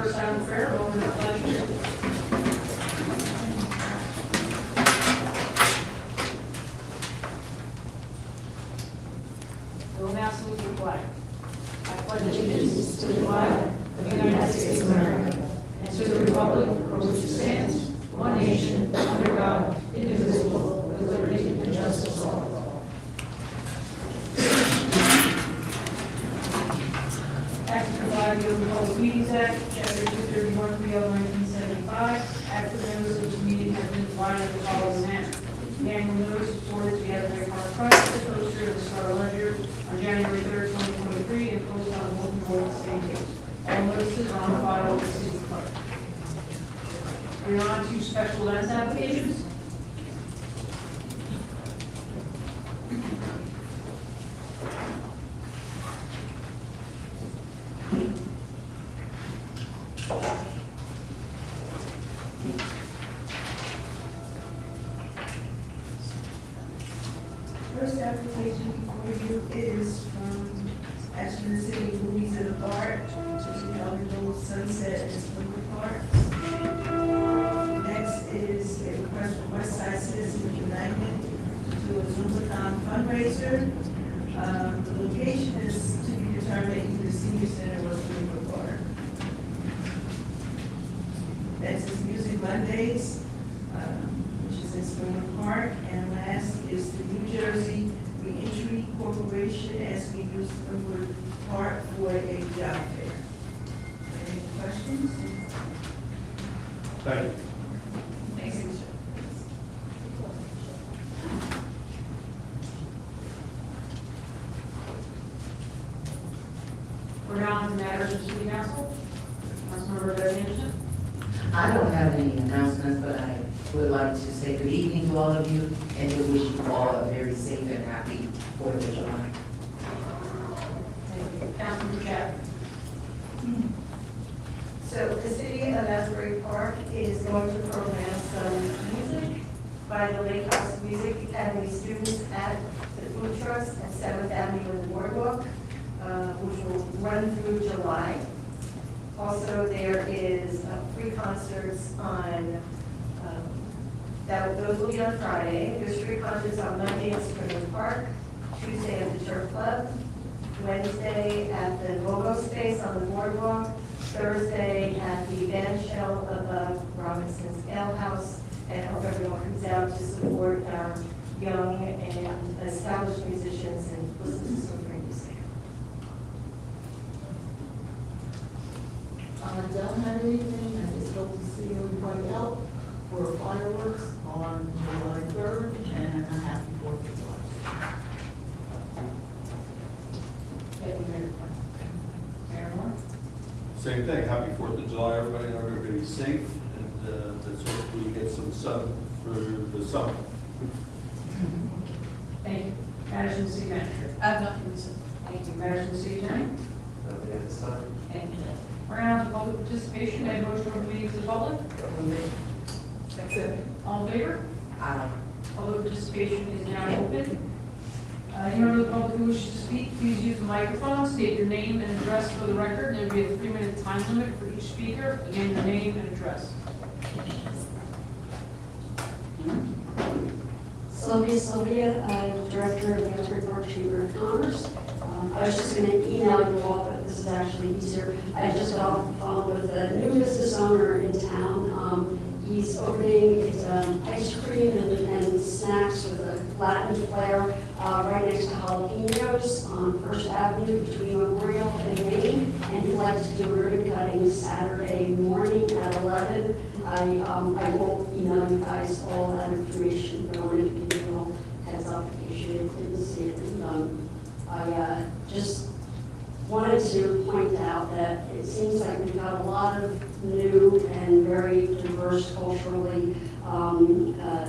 first item of prayer, over the pledge. We will now salute the flag. I pledge allegiance to the flag of the United States of America and to the republic for which it stands, one nation, under God, indivisible, with liberty and justice for all. Act to provide the Open Public Meetings Act, Chapter 231, 1975. After the notice of this meeting has been provided in the following manner. The annual notice is forwarded to the Asbury Park Press, the poster of the Star Ledger on January 3rd, 2023, and posted on the bulletin board the same date. All notices are on file with the city clerk. We are on to special events applications. First application before you is from Asbury City Louisa Art, which is the Elderville Sunset and Splendor Park. Next is a request from West Side Citizens United to do a Zumbathon fundraiser. The location is to be determined at either Senior Center or Splendor Park. Next is Music Mondays, which is in Splendor Park. And last is the New Jersey Reentry Corporation as we use Splendor Park for a job fair. Any questions? Thank you. Thanks. We're now on to matters of city council. Councilmember Doug Anderson. I don't have any announcements, but I would like to say good evening to all of you and to wish you all a very safe and happy 4th of July. Councilmember Chapman. So the city of Asbury Park is going to program some music by the Lake House Music Academy students at the food trucks at 7th Avenue and the Boardwalk, which will run through July. Also, there is free concerts on, those will be on Friday. There's free concerts on Monday at Springer Park, Tuesday at the Turf Club, Wednesday at the Logo Space on the Boardwalk, Thursday at the band shell above Robinson's Ale House, and I hope everyone comes out to support our young and established musicians and listen to some great music. I don't have anything, I just hope to see everybody out for fireworks on July 3rd, and a happy 4th of July. Mayor Moore. Same thing, happy 4th of July, everybody, and everybody be safe, and let's hope we get some sun for the summer. Thank you. Matters of the city manager. I have nothing to say. Thank you. Matters of the city attorney. Nothing at this time. Thank you. We're now on to public participation and motion to open meetings to the public. All in favor? Public participation is now open. Anyone in the public who wishes to speak, please use the microphone, state your name and address for the record. There will be a 3-minute time limit for each speaker. Again, your name and address. Sylvia, I'm Director of the Asbury Park Chamber of Commerce. I was just going to email you all, but this is actually easier. I just got off the phone with a new business owner in town. He's opening ice cream and snacks with a Latin flair right next to Jalapenos on First Avenue between Memorial and Main. And he'd like to do ribbon cutting Saturday morning at 11. I will email you guys all that information, but I wanted to give you all heads up in case you didn't see it. I just wanted to point out that it seems like we've got a lot of new and very diverse culturally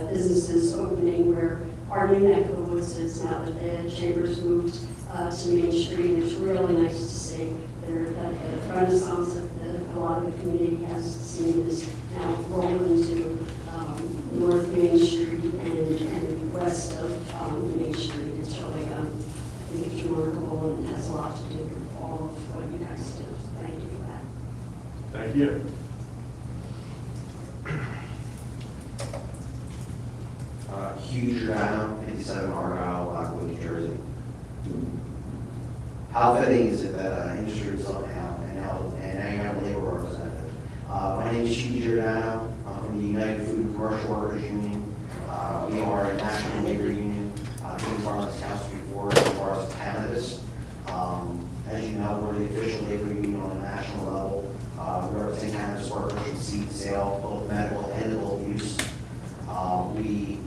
businesses opening where our new neck of the woods is now that the Chambers moved to Main Street. It's really nice to see that the renaissance that a lot of the community has seen is now rolled into North Main Street and west of Main Street. It's really, I think it's remarkable and has a lot to do with all of what you guys do. Thank you for that. Thank you. Hugh Giordano, 57 Argyle, Rockwood, New Jersey. How fitting is it that industry is up now and I am a labor representative? My name is Hugh Giordano. I'm from the United Food and Commercial Workers Union. We are a national labor union. Been in front of this council before as far as cannabis. As you know, we're the official labor union on a national level. We represent cannabis workers from seed to sale, both medical and adult use. We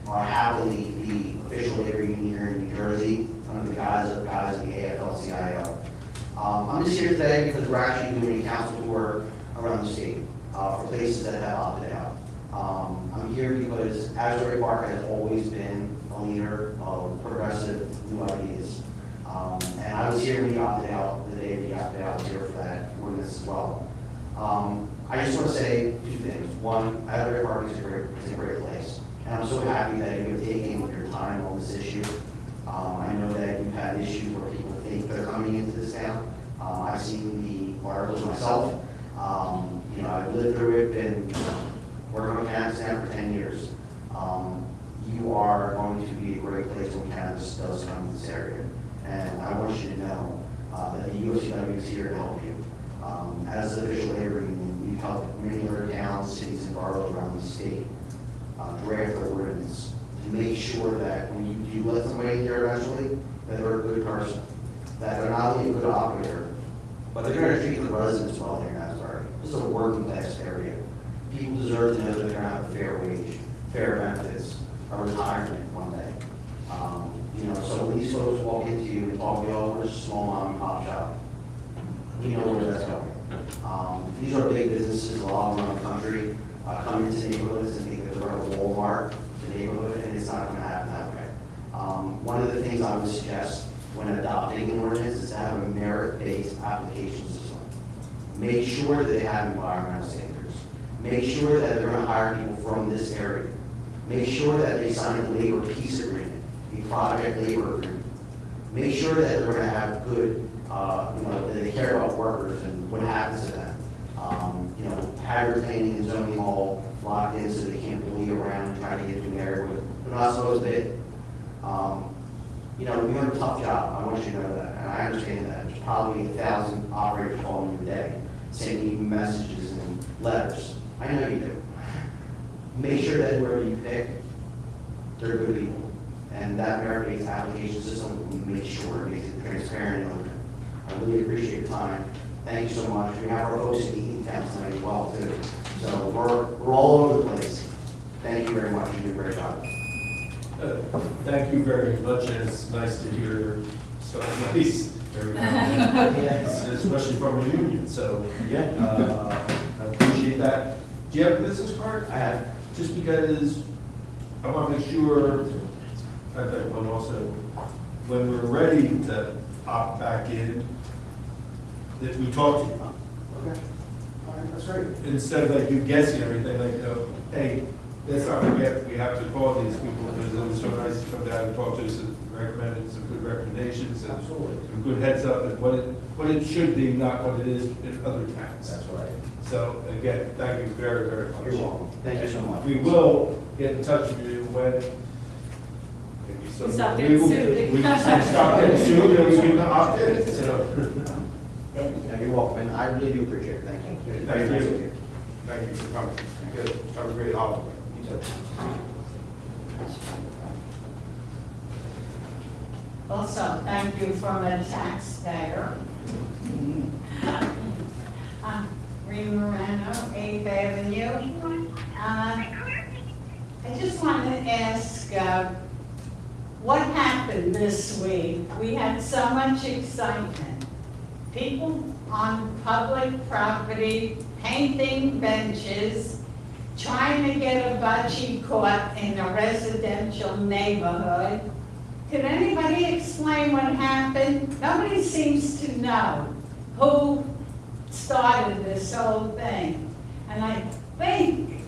are happily the official labor union here in New Jersey under the guise of the AFL-CIO. I'm just here today because we're actually doing a council tour around the state for places that have opted out. I'm here because Asbury Park has always been a leader of progressive new ideas. And I was here when you opted out, the day that you opted out, I was here for that ordinance as well. I just want to say two things. One, Asbury Park is a great place. And I'm so happy that you have taken your time on this issue. I know that you've had issues where people think they're coming into this town. I've seen the articles myself. I've lived through it, been working on cannabis now for 10 years. You are going to be a great place when cannabis does come to this area. And I want you to know that the UFCW is here to help you. As an official labor union, we've helped many other towns, cities, and boroughs around the state draft their ordinance to make sure that when you do let somebody in here eventually, that they're a good person, that they're not only a good operator, but they're going to treat the residents well here in Asbury. This is a working class area. People deserve to know that they're going to have a fair wage, fair benefits, a retirement one day. So when these folks walk into you and talk, we're just a small mom and pop shop, we know where that's going. These are big businesses, a lot around the country, come into neighborhoods and think that they're going to Walmart the neighborhood, and it's not going to happen that way. One of the things I would suggest when adopting an ordinance is to have a merit-based application system. Make sure that they have environmental standards. Make sure that they're going to hire people from this area. Make sure that they sign a labor peace agreement, a project labor agreement. Make sure that they're going to have good, that they care about workers and what happens to them. Have your planning and zoning all locked in so they can't bully around and try to get through there, but they're not supposed to be. We have a tough job, I want you to know that, and I understand that. There's probably 1,000 operators calling you a day, sending you messages and letters. I know you do. Make sure that whoever you pick, they're good people. And that merit-based application system will make sure it makes it transparent and open. I really appreciate your time. Thank you so much. We have our folks in the Eaton Town tonight as well, too. So we're all over the place. Thank you very much. You do a great job. Thank you very much, and it's nice to hear so nice, every now and then, especially from a union. So, I appreciate that. Do you have a business card? I have. Just because I want to make sure, but also when we're ready to opt back in, that we talk to you. Okay. All right, that's great. Instead of like you guessing everything, like, hey, let's not forget, we have to call these people because it was so nice to come down and talk to us and recommend some good recommendations and Absolutely. some good heads up and what it should be, not what it is in other towns. That's right. So again, thank you very, very much. You're welcome. Thank you so much. We will get in touch with you when. maybe some- Stop getting sued. We stop getting sued and we can opt in, so. Yeah, you're welcome, and I really do appreciate it. Thank you. Thank Nice you. of Thank you for coming. Good. Have a great holiday. You too. Also, thank you from a taxpayer. Rena Morano, 8th Avenue. I just want to ask, what happened this week? We had so much excitement. People on public property painting benches, trying to get a bocce court in a residential neighborhood. Could anybody explain what happened? Nobody seems to know who started this whole thing. And I think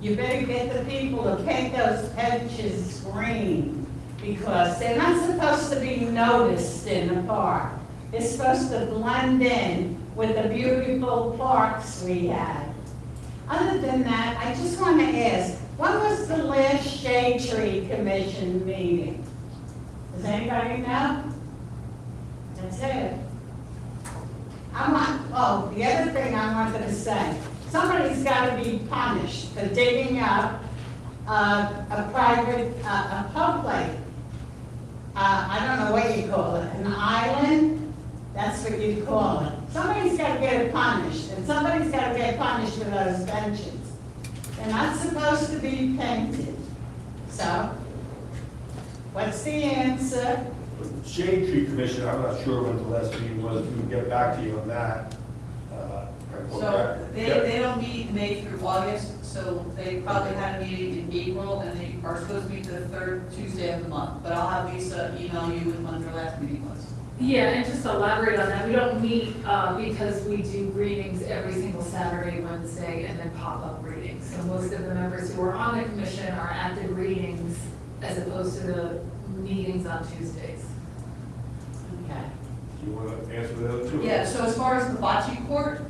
you better get the people to paint those benches green because they're not supposed to be noticed in a park. They're supposed to blend in with the beautiful parks we had. Other than that, I just want to ask, when was the last Shade Tree Commission meeting? Does anybody know? That's it. The other thing I wanted to say, somebody's got to be punished for digging up a private, a public, I don't know what you call it, an island? That's what you call it. Somebody's got to get punished, and somebody's got to get punished for those benches. They're not supposed to be painted. So, what's the answer? Shade Tree Commission, I'm not sure when the last meeting was, we can get back to you on that. So they don't meet May through August, so they probably had a meeting in April, and they are supposed to meet the third Tuesday of the month. But I'll have Lisa email you when their last meeting was. Yeah, and just to elaborate on that, we don't meet because we do readings every single Saturday, Wednesday, and then pop-up readings. So most of the members who are on the commission are at the readings as opposed to the meetings on Tuesdays. Okay. Do you want to answer the other two? Yeah, so as far as the bocce court,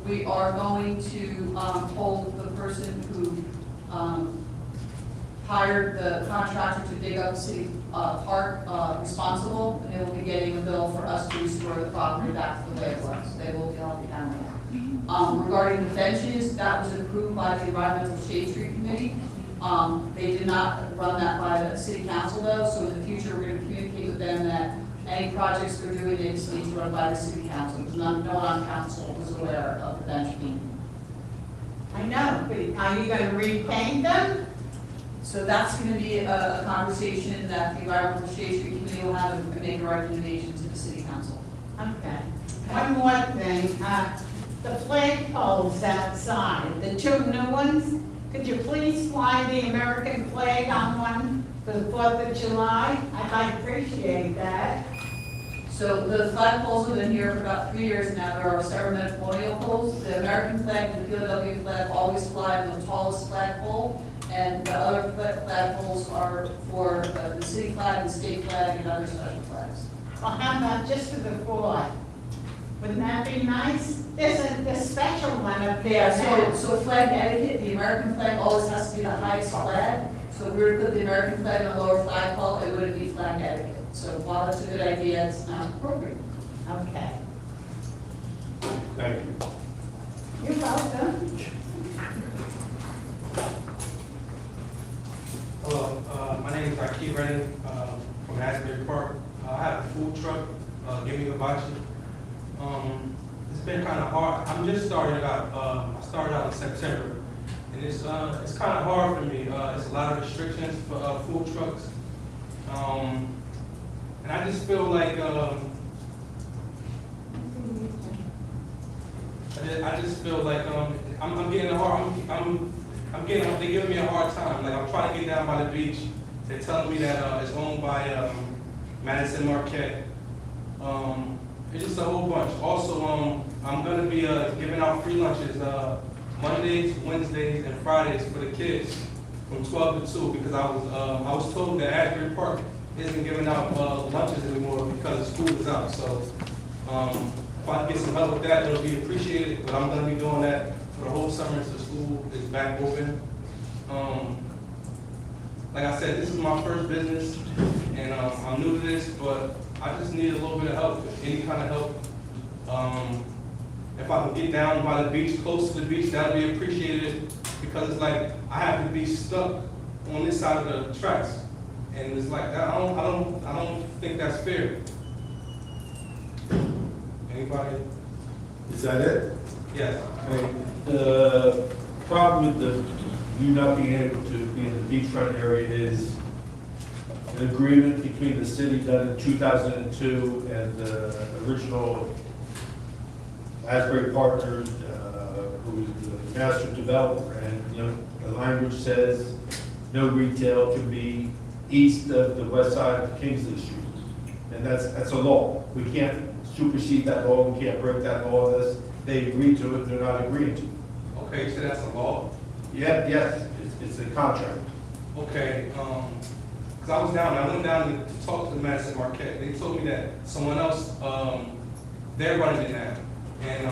we are going to hold the person who hired the contractor to dig up city park responsible, and they will be getting a bill for us to restore the property back to the way it was. They will be on the camera. Regarding the benches, that was approved by the Environmental Shade Tree Committee. They did not run that by the city council though, so in the future, we're going to communicate with them that any projects they're doing, they just need to run by the city council, because no one on council was aware of the bench being. I know, but are you going to repaint them? So that's going to be a conversation that the Environmental Shade Tree Committee will have and make a recommendation to the city council. Okay. One more thing, the flag poles outside, the two new ones, could you please fly the American flag on one for the 4th of July? I'd appreciate that. So the flag poles have been here for about 3 years now. There are ceremonial poles. The American flag and the POW flag always fly on the tallest flag pole. And the other flag poles are for the city flag, the state flag, and other special flags. Well, how about just for the 4th? Wouldn't that be nice? There's a special one up there now. So flag etiquette, the American flag always has to be the highest flag. So if we were to put the American flag on a lower flag pole, it wouldn't be flag etiquette. So while that's a good idea, it's not appropriate. Okay. Thank you. You're welcome. Hello, my name is Akeem Brennan from Asbury Park. I have a food truck, Give Me Hibachi. It's been kind of hard. I'm just starting out. I started out in September, and it's kind of hard for me. It's a lot of restrictions for food trucks, and I just feel like I just feel like I'm getting a hard. They're giving me a hard time. Like I'm trying to get down by the beach. They're telling me that it's owned by Madison Marquette. It's just a whole bunch. Also, I'm gonna be giving out free lunches Mondays, Wednesdays, and Fridays for the kids from 12 to 2 because I was told that Asbury Park isn't giving out lunches anymore because the school is out. So if I can get some help with that, it'll be appreciated. But I'm gonna be doing that for the whole summer since school is back open. Like I said, this is my first business, and I'm new to this, but I just need a little bit of help, any kind of help. If I can get down by the beach, close to the beach, that'll be appreciated, because it's like I have to be stuck on this side of the tracks, and it's like I don't think that's fair. Anybody? Is that it? Yes. Okay. The problem with you not being able to be in the beachfront area is an agreement between the city done in 2002 and the original Asbury partner, who is the master developer. And, you know, the language says no retail can be east of the west side of Kingsley Street. And that's a law. We can't supersede that law. We can't break that law. They agreed to it, they're not agreeing to it. Okay, so that's a law? Yeah, yes, it's a contract. Okay, because I went down to talk to the Madison Marquette. They told me that someone else, they're running it now. And,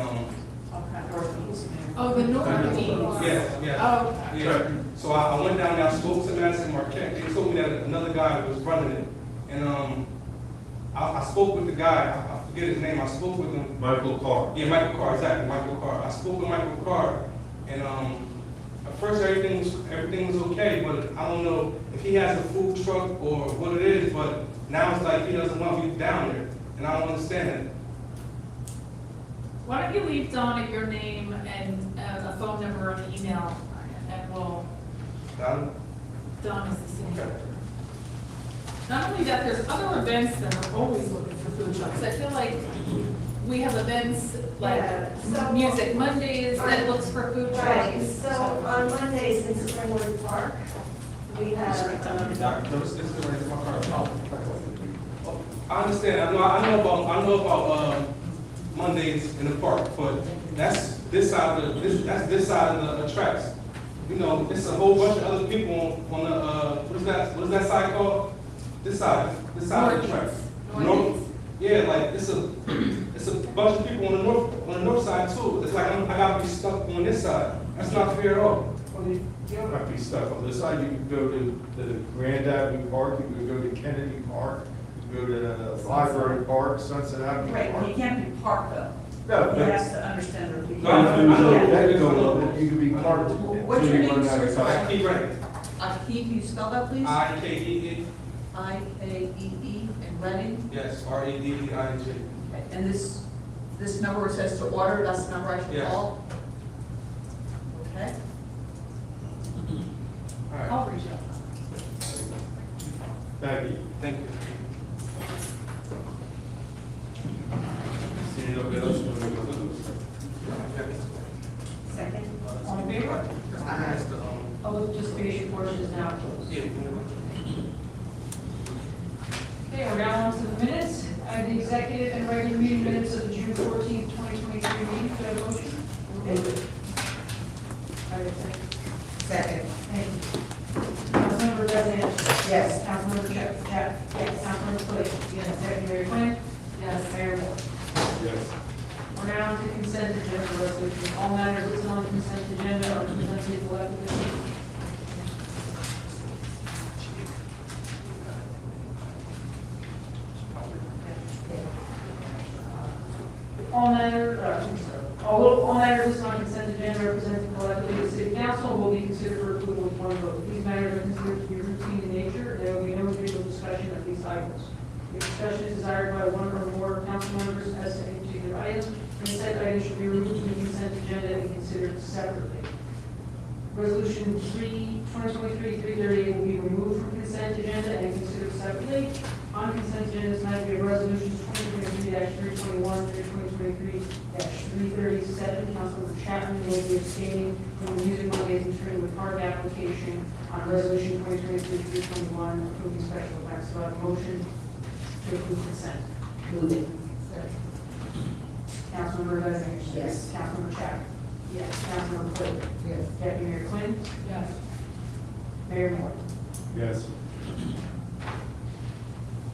Oh, the Northeast. yeah. Oh, okay. Yeah, so I went down there, I spoke to Madison Marquette, they told me that another guy was running it. And, I spoke with the guy, I forget his name, I spoke with him. Michael Carr. Yeah, Michael Carr, exactly, Michael Carr. I spoke with Michael Carr, and, at first everything was okay, but I don't know if he has a food truck or what it is, but now it's like he doesn't want me down there, and I don't understand it. Why don't you leave Donna your name and a phone number and email, and we'll, Donna's the city Okay. director. Not only that, there's other events that are always looking for food trucks. I feel like we have events like Yeah, so- Music Mondays that looks for food Right, trucks. so on Mondays in Springwood Park, we have, No, this is right, my car. Oh, I understand, I know about, Mondays in the park, but that's this side of this side of the tracks. You know, it's a whole bunch of other people on the, what's that side called? This side of the tracks. North. Yeah, like, it's a bunch of people on the north side too. It's like I gotta be stuck on this side. That's not fair at all. Well, you don't have to be stuck on this side. You can go to the Grand Avenue Park, you can go to Kennedy Park, you can go to Library Park, Sunset Avenue Right, Park. he can't be parked though. No, He but has to understand the. you can be parked. What's your until you name, run out of sir? time. I keep running. Can you spell that, please? IKEE, IKEE and Reading. yes, REDDING. Okay, and this number says to order, that's the number I should Yes. call? Okay. All right, I'll reach out. Thank you. thank you. See anybody else want to go those? second, All in favor? That's the, Public participation portion is now closed. yeah. Okay, we're now on to the minutes. I have the executive and regular meeting minutes of the June 14th, 2023 meeting. Could I have a motion? I have a second. Second. Thank you. Councilmember Bez Yes. Councilmember Chap. Yes. Councilmember Flake. Yes. Deputy Mayor Quinn. Yes. Mayor Moore. Yes. We're now on to consent agenda resolution. All matters listed on the consent agenda are presented collectively. All matters listed on consent agenda are presented collectively to the city council and will be considered for approval with one vote. These matters are considered to be routine in nature. There will be no individual discussion of these items. If discussion is desired by one or more council members as to any particular item, then said item should be removed from the consent agenda and considered separately. Resolution 2023-338 will be removed from consent agenda and considered separately. On consent agenda tonight, we have resolutions 2023-321 through 2023-337. Councilmember Chapman will be abstaining from the Music Mondays and Trinity Park application on resolution 2023-321, approving special events. So I have a motion to approve consent. Move it. Councilmember Bez Anderson. Yes. Councilmember Chapman. Yes. Councilmember Flake. Yes. Deputy Mayor Quinn. Yes. Mayor Moore. Yes.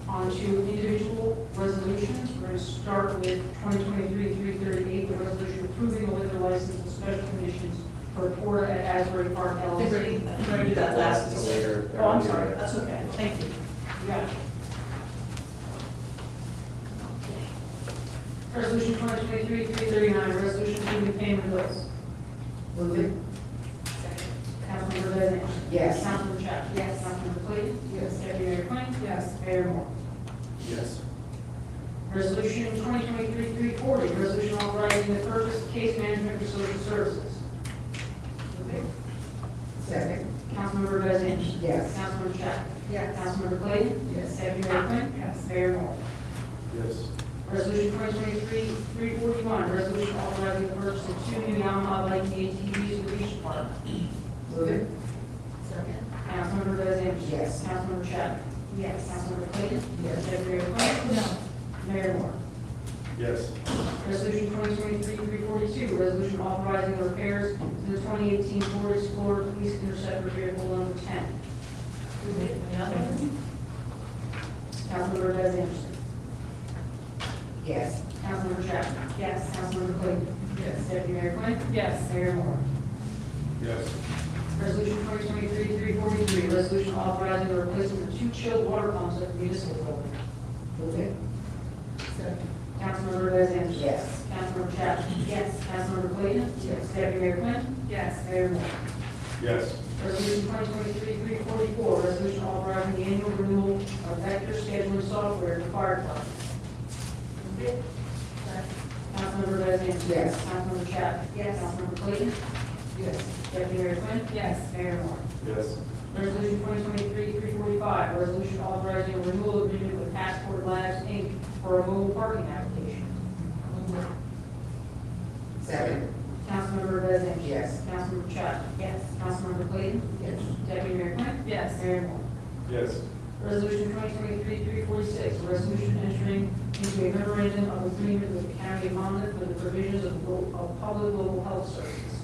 On to individual resolutions. We're going to start with 2023-338, the resolution approving a liquor license and special conditions for Porta at Asbury Park I think we're LLC. going to do that last. Oh, I'm sorry. That's okay, thank you. You got it. Resolution 2023-339, resolution approving payment of bills. Move it. Councilmember Bez Anderson. Yes. Councilmember Chapman. Yes. Councilmember Clayton. Yes. Deputy Mayor Quinn. Yes. Mayor Moore. Yes. Resolution 2023-340, resolution authorizing the purchase of case management for social services. Second. Councilmember Bez Anderson. Yes. Councilmember Chapman. Yes. Councilmember Clayton. Yes. Deputy Mayor Quinn. Yes. Mayor Moore. Yes. Resolution 2023-341, resolution authorizing the purchase of 2 new Yamaha light ATVs for the beach department. Move it. Second. Councilmember Bez Anderson. Yes. Councilmember Chapman. yes, Councilmember Clayton. Yes. Deputy Mayor Quinn. No. Mayor Moore. Yes. Resolution 2023-342, resolution authorizing the repairs to the 2018 Ford Explorer Police Interceptor vehicle number 10. Councilmember Bez Anderson. Yes. Councilmember Chapman? Yes. Councilmember Clayton? Yes. Deputy Mayor Quinn? Yes. Mayor Moore? Yes. Resolution 2023-343, resolution authorizing the replacement of 2 chilled water pumps at the municipal building. Move it. Second. Councilmember Bez Anderson. Yes. Councilmember Chapman. Yes. Councilmember Clayton. Yes. Deputy Mayor Quinn. Yes. Mayor Moore. Yes. Resolution 2023-344, resolution authorizing the annual renewal of vector scheduling software to fire department. Councilmember Bez Anderson. Yes. Councilmember Chapman. Yes. Councilmember Clayton. Yes. Deputy Mayor Quinn. Yes. Mayor Moore. Yes. Resolution 2023-345, resolution authorizing a renewal agreement with Passport Labs, Inc. for a mobile parking application. Second. Councilmember Bez Anderson. Yes. Councilmember Chapman. Yes. Councilmember Clayton. Yes. Deputy Mayor Quinn. Yes. Mayor Moore. Yes. Resolution 2023-346, a resolution entering into a memorandum of agreement with the County of Monmouth for the provisions of public local health services.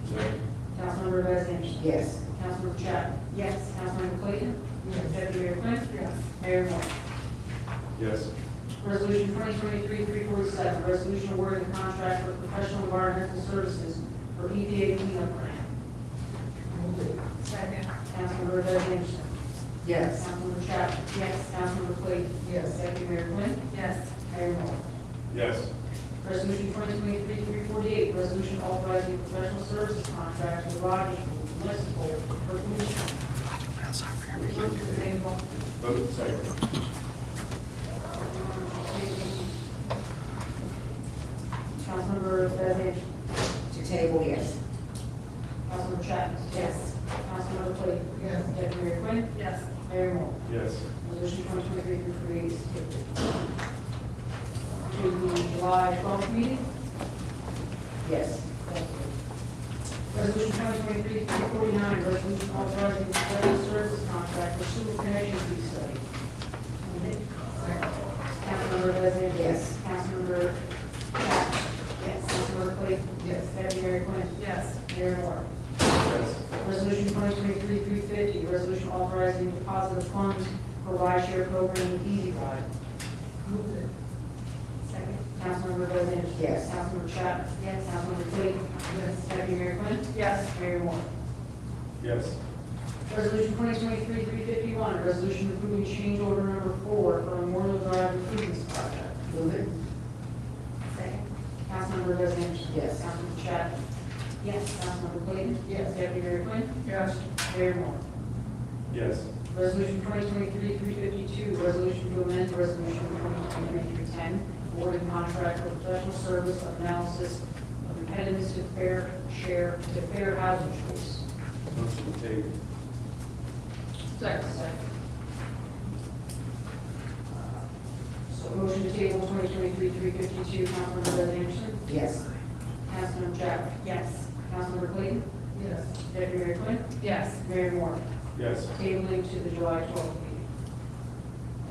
Second. Councilmember Bez Anderson. Yes. Councilmember Chapman. Yes. Councilmember Clayton. Yes. Deputy Mayor Quinn. Yes. Mayor Moore. Yes. Resolution 2023-347, resolution awarding a contract for professional environmental services for EPA cleanup grant. Second. Councilmember Bez Anderson. Yes. Councilmember Chapman. Yes. Councilmember Clayton. Yes. Deputy Mayor Quinn. Yes. Mayor Moore. Yes. Resolution 2023-348, resolution authorizing professional services contract with Rogers Municipal for police. Vote second. Councilmember Bez Anderson. To table, yes. Councilmember Chapman. Yes. Councilmember Clayton. Yes. Deputy Mayor Quinn. Yes. Mayor Moore. Yes. Resolution 2023-348 is tabled. To the July 12th meeting. Yes. Resolution 2023-349, resolution authorizing the special services contract for sewer connection fee study. Councilmember Bez Anderson. Yes. Councilmember Chapman. Yes. Councilmember Clayton. Yes. Deputy Mayor Quinn. Yes. Mayor Moore. Yes. Resolution 2023-350, resolution authorizing deposit of funds for rideshare program Easy Ride. Move it. Second. Councilmember Bez Anderson. Yes. Councilmember Chapman. Yes. Councilmember Clayton. Yes. Deputy Mayor Quinn. Yes. Mayor Moore. Yes. Resolution 2023-351, resolution approving change order number 4 for Memorial Drive improvements project. Move it. Second. Councilmember Bez Anderson. Yes. Councilmember Chapman. Yes. Councilmember Clayton. Yes. Deputy Mayor Quinn. Yes. Mayor Moore. Yes. Resolution 2023-352, resolution to amend resolution 2023-310, awarding contract for professional service of analysis of impediments to fair housing choice. Motion to table. Second. So motion to table 2023-352, Councilmember Bez Anderson. Yes. Councilmember Chapman. Yes. Councilmember Clayton. Yes. Deputy Mayor Quinn. Yes. Mayor Moore. Yes. Tabling to the July 12th meeting.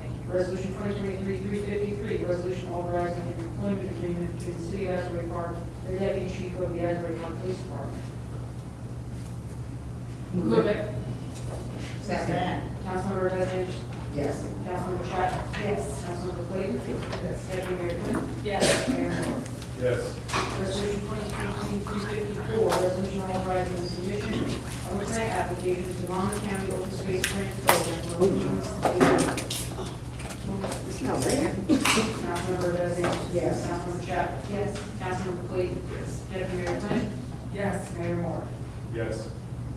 Thank you. Resolution 2023-353, resolution authorizing an employment agreement between the City of Asbury Park and the Deputy Chief of the Asbury Park Police Department. Move it. Second. Councilmember Bez Anderson. Yes. Councilmember Chapman. Yes. Councilmember Clayton. Yes. Deputy Mayor Quinn. Yes. Mayor Moore. Yes. Resolution 2023-354, resolution authorizing the submission of a grant application to Monmouth County Open Space Grant Program for improvements to the Councilmember Bez Anderson. Yes. Councilmember Chapman. Yes. Councilmember Clayton. Yes. Deputy Mayor Quinn. Yes. Mayor Moore. Yes.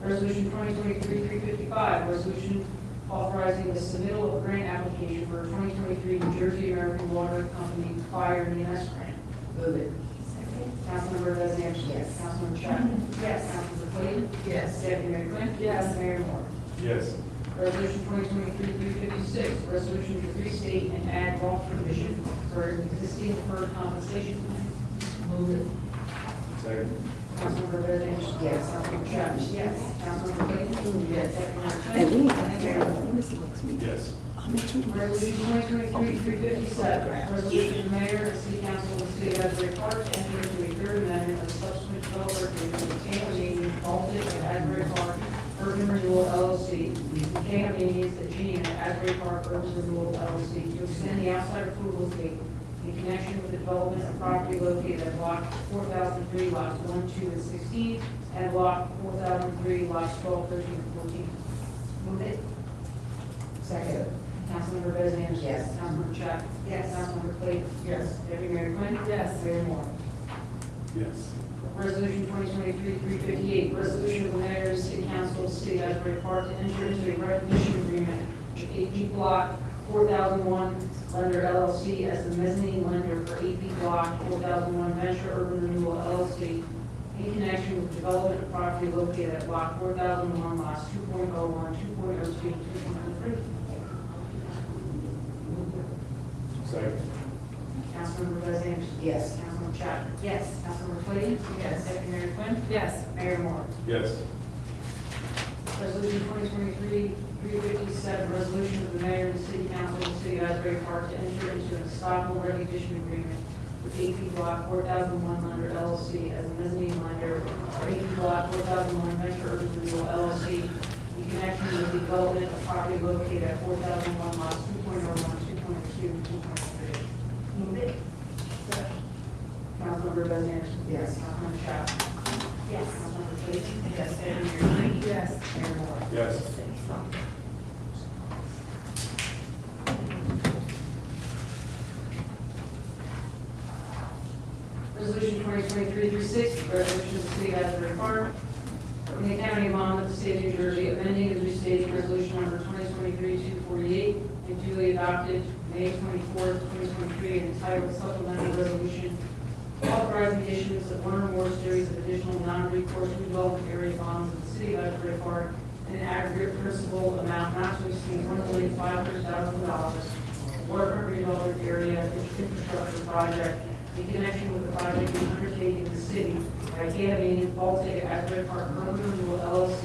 Resolution 2023-355, resolution authorizing the submittal of grant application for a 2023 New Jersey American Water Company Fire EMS grant. Move it. Second. Councilmember Bez Anderson. Yes. Councilmember Chapman. Yes. Councilmember Clayton. Yes. Deputy Mayor Quinn. Yes. Mayor Moore. Yes. Resolution 2023-356, resolution to restate and add golf provision for existing deferred compensation plan. Move it. Second. Councilmember Bez Anderson. Yes. Councilmember Chapman. Yes. Councilmember Clayton. Yes. Deputy Mayor Quinn. Mayor Moore. Yes. Resolution 2023-357, resolution of the mayor and city council of the city of Asbury Park to enter into a third amendment of subsequent developer agreement with Tampa Navy, Baltic, and Asbury Park Urban Renewal LLC, K.M. Meetings at G&A Asbury Park Urban Renewal LLC, to extend the outside approval date in connection with the development of property located at block 4003, lots 1, 2, and 16, and block 4003, lots 12, 13, and 14. Move it. Second. Councilmember Bez Anderson. Yes. Councilmember Chapman. Yes. Councilmember Clayton. Yes. Deputy Mayor Quinn. Yes. Mayor Moore. Yes. Resolution 2023-358, resolution of the mayor and city council of the city of Asbury Park to enter into a recognition agreement with AP Block 4001 Lender LLC as the mezzanine lender for AP Block 4001 Venture Urban Renewal LLC in connection with development of property located at Block 4001, lots 2.01, 2.02, and 2.03. Second. Councilmember Bez Anderson. Yes. Councilmember Chapman. Yes. Councilmember Clayton. Yes. Deputy Mayor Quinn. Yes. Mayor Moore. Yes. Resolution 2023-357, resolution of the mayor and the city council of the city of Asbury Park to enter into an estoppel recognition agreement with AP Block 4001 Lender LLC as a mezzanine lender for AP Block 4001 Venture Urban Renewal LLC in connection with the development of property located at 4001 lots 2.01, 2.2, and 2.3. Move it. Councilmember Bez Anderson. Yes. Councilmember Chapman. Yes. Councilmember Clayton. Yes. Deputy Mayor Quinn. Yes. Mayor Moore. Yes. Resolution 2023-360, resolution of the city of Asbury Park, in the county of Monmouth, the state of New Jersey, amending and restating resolution number 2023-248 and duly adopted May 24, 2023, and entitled supplemental resolution authorizing the issuance of one or more series of additional non-recourse redevelopment area bonds in the city of Asbury Park in an aggregate principal amount not to exceed $1,500,000 waterfront redevelopment area infrastructure project in connection with the project being undertaken in the city by KME Baltic Asbury Park Urban Renewal LLC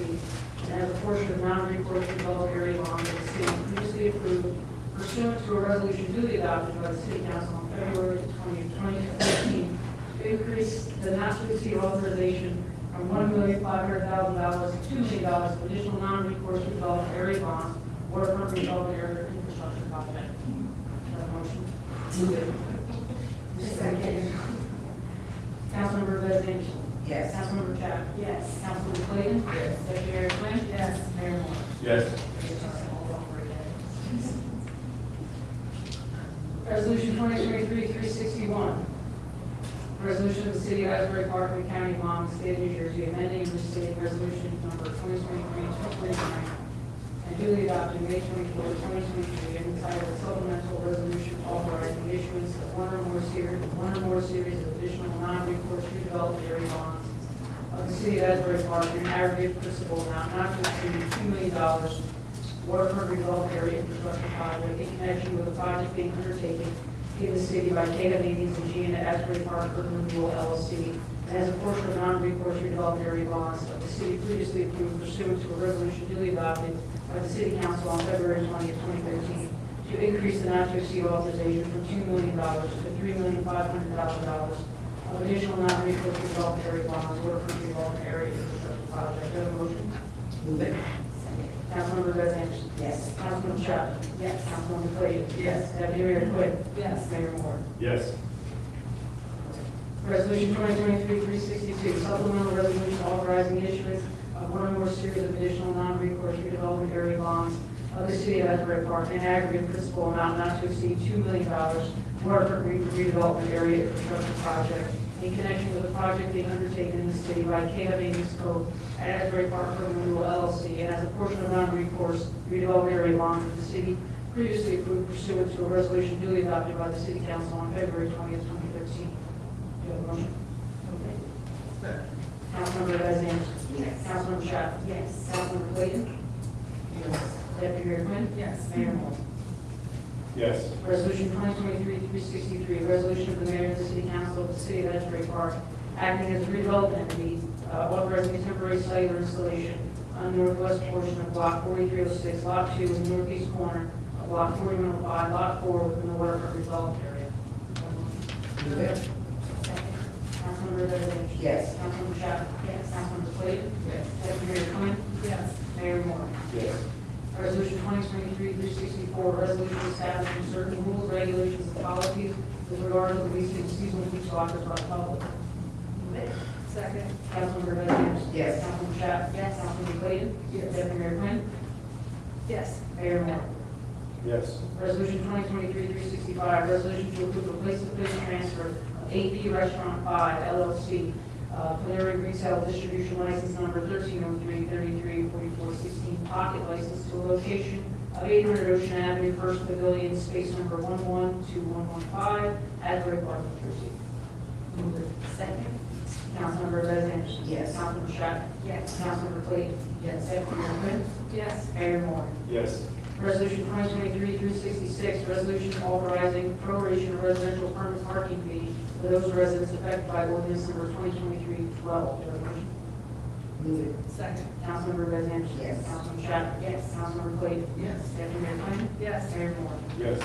and as a portion of non-recourse developed area bonds of the city previously approved pursuant to a resolution duly adopted by the city council on February 20, 2015 to increase the not to exceed authorization from $1,500,000 to $2 million of additional non-recourse developed area bonds, waterfront redevelopment area infrastructure project. Is that a motion? Move it. Second. Councilmember Bez Anderson. Yes. Councilmember Chapman. Yes. Councilmember Clayton. Yes. Deputy Mayor Quinn. Yes. Mayor Moore. Yes. Resolution 2023-361. Resolution of the city of Asbury Park and County of Monmouth, state of New Jersey, amending and restating resolution number 2023-249 and duly adopted May 24, 2023, and entitled supplemental resolution authorizing the issuance of one or more series of additional non-recourse redevelopment area bonds of the city of Asbury Park in aggregate principal amount not to exceed $2 million waterfront redevelopment area infrastructure project in connection with the project being undertaken in the city by KM Meetings and G&A Asbury Park Urban Renewal LLC, and as a portion of non-recourse redevelopment area bonds of the city previously approved pursuant to a resolution duly adopted by the city council on February 20, 2013, to increase the not to exceed authorization from $2 million to $3,500,000 of additional non-recourse redevelopment area bonds, waterfront redevelopment area infrastructure project. Do I have a motion? Move it. Councilmember Bez Anderson. Yes. Councilmember Chapman. Yes. Councilmember Clayton. Yes. Deputy Mayor Quinn. Yes. Mayor Moore. Yes. Resolution 2023-362, supplemental resolution authorizing the issuance of one or more series of additional non-recourse redevelopment area bonds of the city of Asbury Park in aggregate principal amount not to exceed $2 million waterfront redevelopment area infrastructure project in connection with the project being undertaken in the city by KW Code at Asbury Park Urban Renewal LLC, and as a portion of non-recourse redevelopment area bonds of the city previously approved pursuant to a resolution duly adopted by the city council on February 20th, 2013. Do you have a motion? Councilmember Bez Anderson. Yes. Councilmember Chapman. Yes. Councilmember Clayton. Yes. Deputy Mayor Quinn. Yes. Mayor Moore. Yes. Resolution 2023-363, resolution of the mayor and the city council of the city of Asbury Park acting as a redevelopment entity, authorizing a temporary cellular installation on the northwest portion of block 4306, lot 2, in the northeast corner of block 4105, lot 4, within the waterfront redevelopment area. Move it. Councilmember Bez Anderson. Yes. Councilmember Chapman. Yes. Councilmember Clayton. Yes. Deputy Mayor Quinn. Yes. Mayor Moore. Yes. Resolution 2023-364, resolution establishing certain rules, regulations, and policies with regard to the leasing of seasonal beach lockers by the public. Move it. Second. Councilmember Bez Anderson. Yes. Councilmember Chapman. Yes. Councilmember Clayton. Yes. Deputy Mayor Quinn. Yes. Mayor Moore. Yes. Resolution 2023-365, resolution to approve a place-to-place transfer of AP Restaurant 5 LLC, preliminary retail distribution license number 1303-334416, pocket license to a location of 800 Ocean Avenue, First Pavilion, space number 112115, Asbury Park, New Jersey. Move it. Second. Councilmember Bez Anderson. Yes. Councilmember Chapman. Yes. Councilmember Clayton. Yes. Deputy Mayor Quinn. Yes. Mayor Moore. Yes. Resolution 2023-366, resolution authorizing proration of residential permit parking fee for those residents affected by ordinance number 2023-12. Move it. Second. Councilmember Bez Anderson. Yes. Councilmember Chapman. Yes. Councilmember Clayton. Yes. Deputy Mayor Quinn. Yes. Mayor Moore. Yes.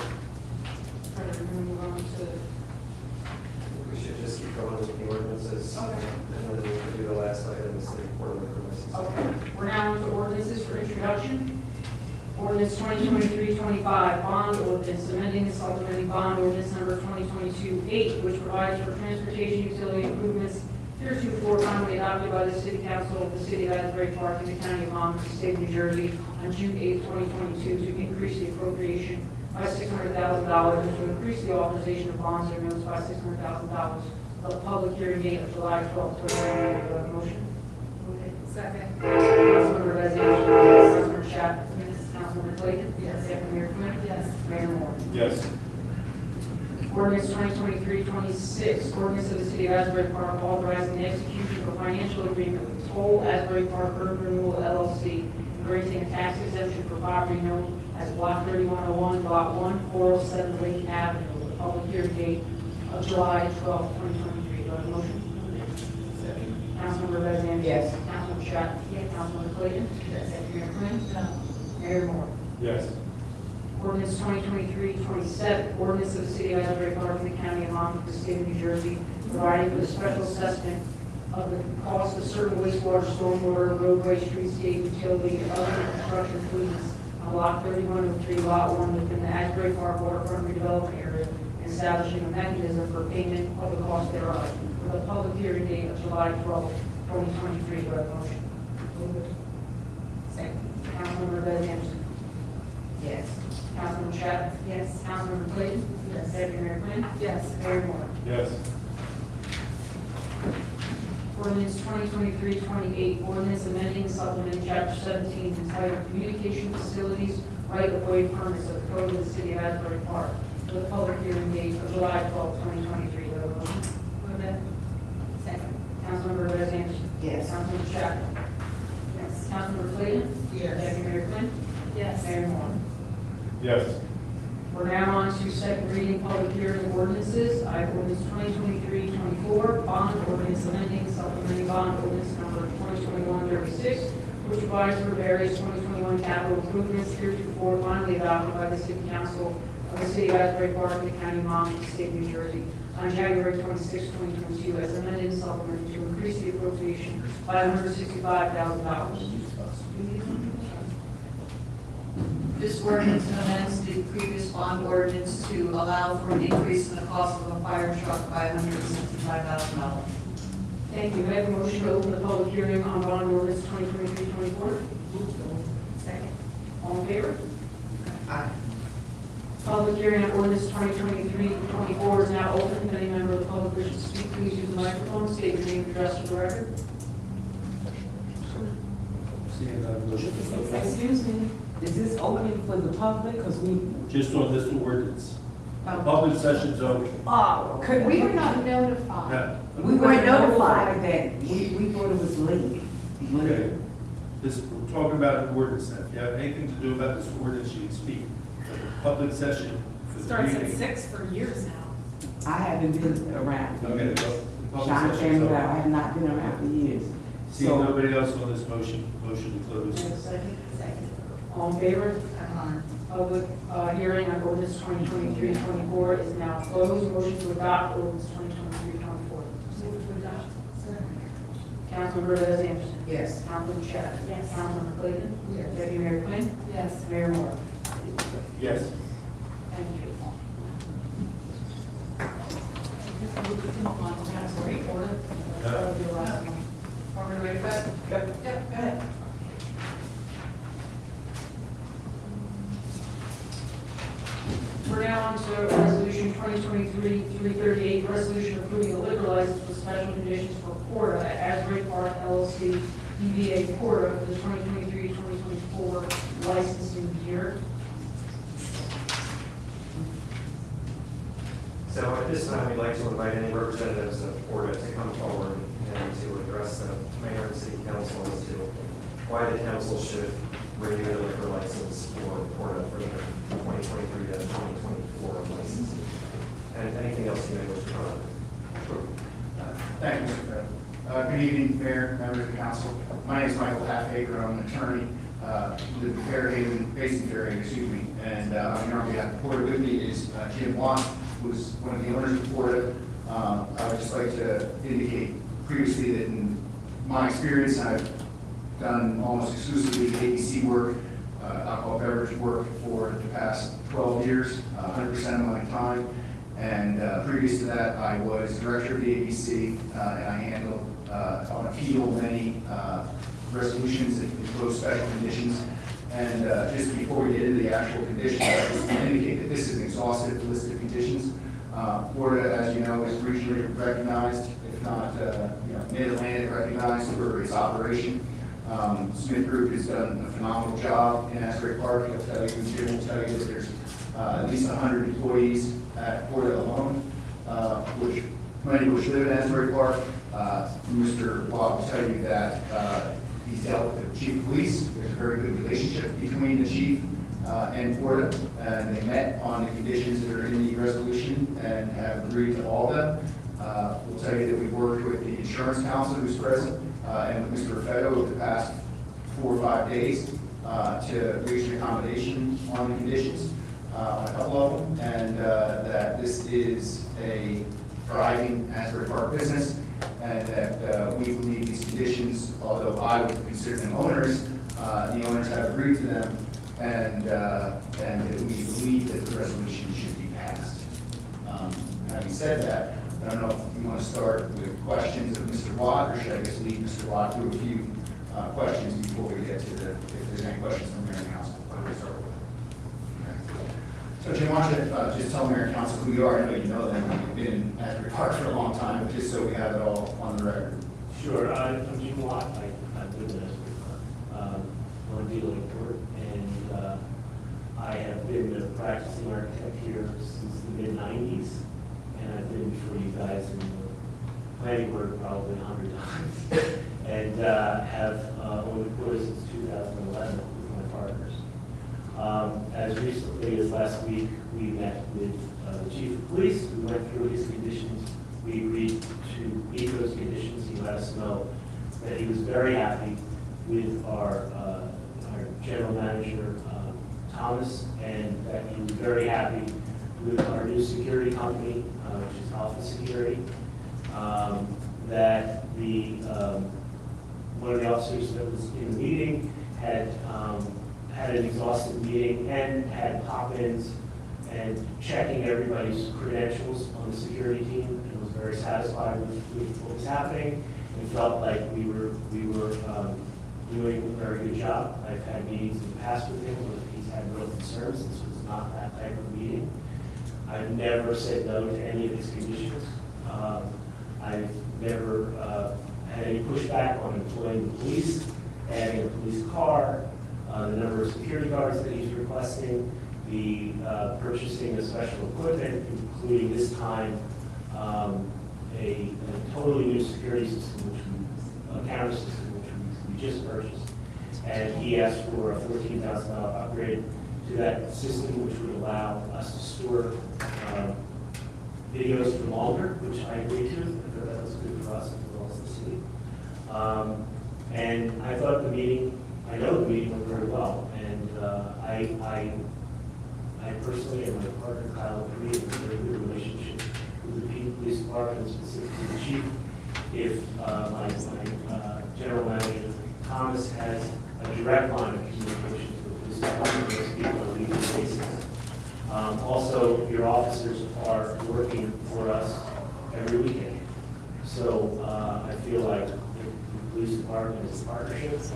We're going to move on to, We should just keep going with the ordinances. Okay. And then we can do the last item, is the quarterly license. okay, we're now on to ordinances for introduction. Ordinance 2023-25, bond ordinance, amending and supplementing bond ordinance number 2022-8, which provides for transportation utility improvements heretofore finally adopted by the City Council of the City of Asbury Park in the County of Monmouth, State of New Jersey on June 8, 2022, to increase the appropriation by $600,000 and to increase the authorization of bonds or notes by $600,000. The public hearing date of July 12, 2022. Do I have a motion? Move it. Second. Councilmember Bez Anderson. Councilmember Chapman. Councilmember Clayton. Yes. Deputy Mayor Quinn. Yes. Mayor Moore. Yes. Ordinance 2023-26, ordinance of the City of Asbury Park authorizing the execution of a financial agreement with Toll Asbury Park Urban Renewal LLC, and granting a tax exemption for property known as Block 3101, Lot 1, 407 Lake Avenue, with a public hearing date of July 12, 2023. Do I have a motion? Councilmember Bez Anderson. Yes. Councilmember Chapman. Yes. Councilmember Clayton. Yes. Deputy Mayor Quinn. Mayor Moore. Yes. Ordinance 2023-27, ordinance of the City of Asbury Park in the County of Monmouth, the State of New Jersey, providing for the special assessment of the cost of certain wastewater, stormwater, roadway, streetscape, utility, and other construction improvements on Block 3103, Lot 1 within the Asbury Park waterfront redevelopment area, and establishing a mechanism for payment of the cost thereof, with a public hearing date of July 12, 2023. Do I have a motion? Second. Councilmember Bez Anderson. Yes. Councilmember Chapman. Yes. Councilmember Clayton. Yes. Deputy Mayor Quinn. Yes. Mayor Moore. Yes. Ordinance 2023-28, ordinance amending and supplementing chapter 17 entitled Communication Facilities Right-of-Way Permits of the Code of the City of Asbury Park, with a public hearing date of July 12, 2023. Do I have a motion? Move it. Second. Councilmember Bez Anderson. Yes. Councilmember Chapman. Yes. Councilmember Clayton. Yes. Deputy Mayor Quinn. Yes. Mayor Moore. Yes. We're now on to second reading public hearing ordinances. I have ordinance 2023-24, bond ordinance amending supplementing bond ordinance number 2021-36, which provides for various 2021 capital improvements heretofore finally adopted by the City Council of the City of Asbury Park in the County of Monmouth, State of New Jersey, on January 26, 2022, as amended and supplemented to increase the appropriation by $165,000. This ordinance amends the previous bond ordinance to allow for an increase in the cost of a fire truck by $165,000. Thank you. May I have a motion to open the public hearing on bond ordinance 2023-24? Second. All in favor? Aye. Public hearing on ordinance 2023-24 is now open. If any member of the public wishes to speak, please use the microphone, state your name and address for the record. Seeing none, motion. Excuse me, is this open for the public? Because Just on this ordinance. Public session's open. we were not notified. Yeah. We weren't notified that, we thought it was late. Okay. This, we're talking about an ordinance now. If you have anything to do about this ordinance, you can speak. But the public session for the Starts at meeting. 6 for years now. I haven't been around. Okay, well, the public Sean session's Campbell, I open. have not been around for years. Seeing So, nobody else on this motion, motion to close. Second. Second. All in favor? Public hearing on ordinance 2023-24 is now closed. Motion to adopt ordinance 2023-24. Councilmember Bez Anderson. Yes. Councilmember Chapman. Yes. Councilmember Clayton. Yes. Deputy Mayor Quinn. Yes. Mayor Moore. Yes. Thank you. Are we ready for that? Yep. Yep, go ahead. We're now on to Resolution 2023-338, resolution approving a liquor license with special conditions for Porta at Asbury Park LLC, DBA Porta for the 2023-2024 licensing year. So at this time, we'd like to invite any representatives of Porta to come forward and to address the mayor and city council as to why the council should renew the liquor license for Porta for the 2023 to 2024 license. And anything else you may wish to comment? Thank you, Mr. President. Good evening, Mayor, members of the council. My name is Michael Halfacre. I'm an attorney, live in Fairhaven, based in Fairhaven, excuse me. And I'm here on behalf of Porta. With me is Jim Watt, who's one of the owners of Porta. I would just like to indicate previously that in my experience, I've done almost exclusively ABC work, alcohol beverage work for the past 12 years, 100% of my time. And previous to that, I was director of the ABC, and I handled on appeal many resolutions that impose special conditions. And just before we get into the actual conditions, I just want to indicate that this is an exhaustive list of conditions. Florida, as you know, is regionally recognized, if not mid-Atlantic recognized for its operation. Smith Group has done a phenomenal job in Asbury Park. I'll tell you, Jim will tell you that there's at least 100 employees at Porta alone, which many of which live in Asbury Park. Mr. Watt will tell you that he's dealt with the chief of police. There's a very good relationship between the chief and Porta, and they met on the conditions that are in the resolution and have agreed to all of them. We'll tell you that we've worked with the insurance counsel who's present and with Mr. Raffetto over the past 4 or 5 days to reach an accommodation on the conditions, on a couple of them, and that this is a thriving Asbury Park business, and that we believe these conditions, although I would consider them owners, the owners have agreed to them, and that we believe that the resolution should be passed. Having said that, I don't know if you want to start with questions of Mr. Watt, or should I just leave Mr. Watt through a few questions before we get to if there's any questions from Mayor and Council. What do we start with? So Jim, why don't you just tell Mayor and Council who you are? I know you know them. You've been in Asbury Park for a long time, but just so we have it all on the record. Sure, I'm Jim Watt. I've lived in Asbury Park. I'm a dealer in court, and I have been a practicing architect here since the mid-90s, and I've been before you guys in the planning board probably 100 times, and have owned the court since 2011 with my partners. As recently as last week, we met with the chief of police. We went through his conditions. We agreed to meet those conditions. He let us know that he was very happy with our general manager, Thomas, and that he was very happy with our new security company, which is Alpha Security. That one of the officers that was in the meeting had an exhaustive meeting and had pop-ins and checking everybody's credentials on the security team, and was very satisfied with what was happening, and felt like we were doing a very good job. I've had meetings in the past with him where he's had real concerns. This was not that type of meeting. I've never said no to any of his conditions. I've never had any pushback on employing the police, adding a police car, the number of security guards that he's requesting, the purchasing of special equipment, including this time a totally new security system, a camera system, which we just purchased. And he asked for a $14,000 upgrade to that system, which would allow us to store videos for longer, which I agreed to. I thought that was good for us as well as the city. And I thought I know the meeting went very well. And I personally and my partner Kyle agree with a very good relationship with the police department, specifically the chief. If my General Manager Thomas has a direct line of communication with the police department, those people on a weekly basis. Also, your officers are working for us every weekend. So I feel like the police department is a partnership with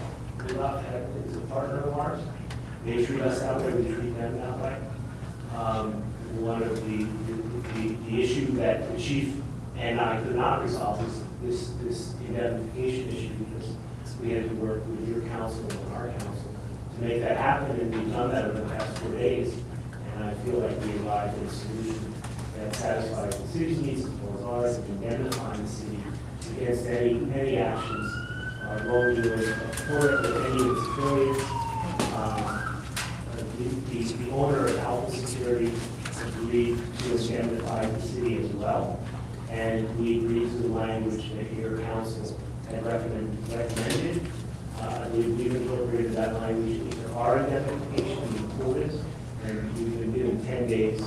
us, is a partner of ours. They treat us that way, we treat them that way. One of the issue that the chief and I could not resolve is this indemnification issue, because we had to work with your council and our council to make that happen, and we've done that over the past 4 days. And I feel like we arrived at a solution that satisfies the city's needs as well as ours, and indemnifying the city against any actions wrongdoing or any of its affiliates. The owner of Alpha Security agreed to indemnify the city as well, and we agreed to the language that your council had recommended. I believe we've incorporated that language into our indemnification included, and we've been given 10 days to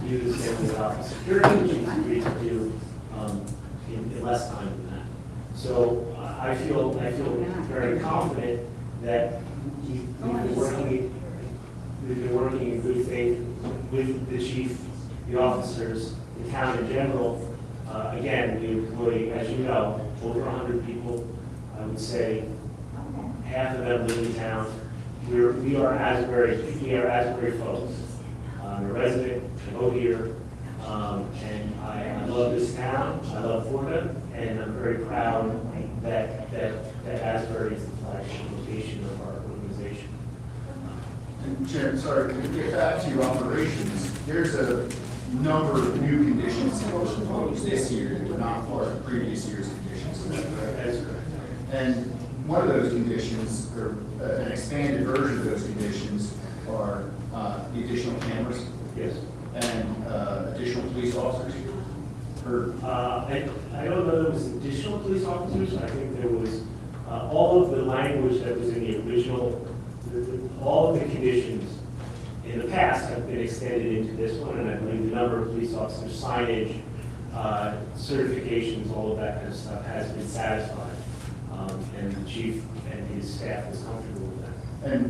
do the same with Alpha Security, which we've agreed to do in less time than that. So I feel very confident that we've been working in good faith with the chief, the officers, the town in general. Again, we employ, as you know, over 100 people. I would say half of them live in town. We are Asbury folks. I'm a resident, I go here, and I love this town. I love Florida, and I'm very proud that Asbury is the flagship location of our organization. And Chair, sorry, to get back to your operations, there's a number of new conditions that were proposed this year that were not part of previous year's conditions. Is that correct? That is correct. And one of those conditions, or an expanded version of those conditions, are the additional cameras Yes. and additional police officers. I don't know if there was additional police officers. I think there was all of the language that was in the original, all of the conditions in the past have been extended into this one, and I believe the number of police officers, signage, certifications, all of that kind of stuff has been satisfied. And the chief and his staff is comfortable with that. And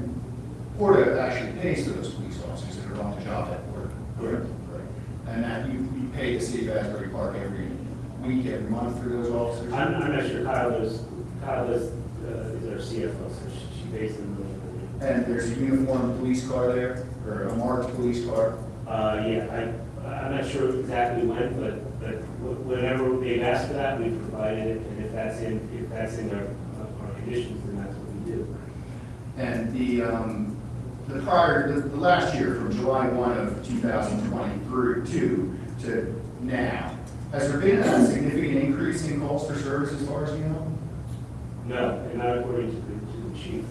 Porta actually pays for those police officers that are on the job at Porta. Correct. Right. And that you pay the city of Asbury Park every week, every month for those officers? I'm not sure Kyle is our CFO, so she pays them. And there's a uniformed police car there, or a marked police car? Yeah, I'm not sure exactly when, but whenever they've asked for that, we've provided it, and if that's in our conditions, then that's what we do. And the last year, from July 1 of 2022 to now, has there been a significant increase in calls for service as far as you know? No, and not according to the chief.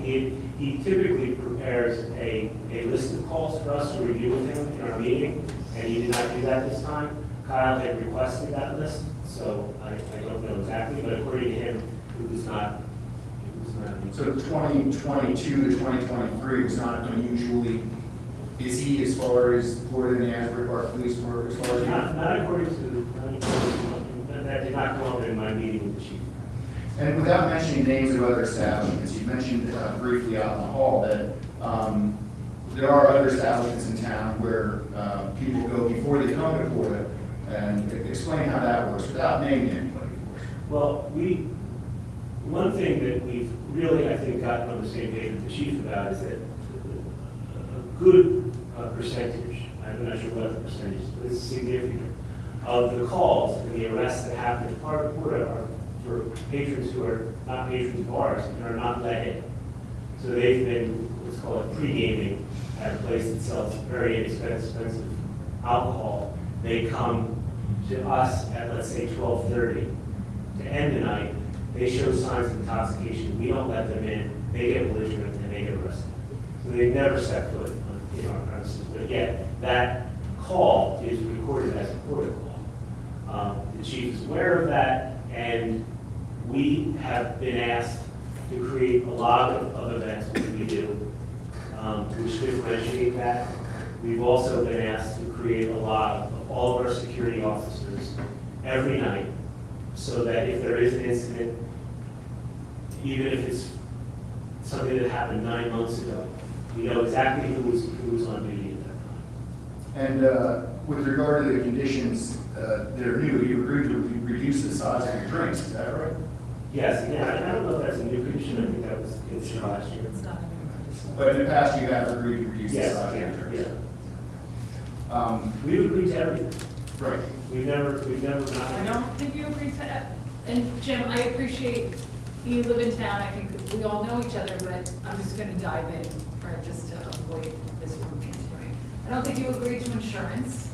He typically prepares a list of calls for us to review with him in our meeting, and he did not do that this time. Kyle had requested that list, so I don't know exactly, but according to him, it was not. So 2022 to 2023 was not unusually busy as far as Florida and the Asbury Park Police were, as far as you know? Not according to, that did not come up in my meeting with the chief. And without mentioning names of other establishments, you mentioned briefly out in the hall that there are other establishments in town where people go before they come to Florida, and explain how that works without naming anybody, of course. Well, one thing that we've really, I think, gotten on the same page with the chief about is that a good percentage, I'm not sure what the percentage is, but it's significant, of the calls and the arrests that happen in Florida are for patrons who are not patrons of ours and are not let in. So they've been, let's call it pre-gaming at a place that sells very inexpensive alcohol. They come to us at, let's say, 12:30 to end the night. They show signs of intoxication. We don't let them in. They get belligerent and they get arrested. So they've never set foot in our premises. But again, that call is recorded as a Florida call. The chief is aware of that, and we have been asked to create a lot of events, which we do, which differentiate that. We've also been asked to create a lot of all of our security officers every night, so that if there is an incident, even if it's something that happened 9 months ago. We know exactly who was on duty at that time. And with regard to the conditions that are new, you agreed to reduce the size of your drinks, is that right? Yes, again, I don't know if that's a new condition, I think that was conditioned last year. It's not. But in the past, you have agreed to reduce the Yes, size of your yeah, drinks. yeah. We've agreed to everything. Right. We've never I not. don't think you agreed to that. And Jim, I appreciate you live in town, I think that we all know each other, but I'm just gonna dive in, or just to avoid this from continuing. I don't think you agreed to insurance,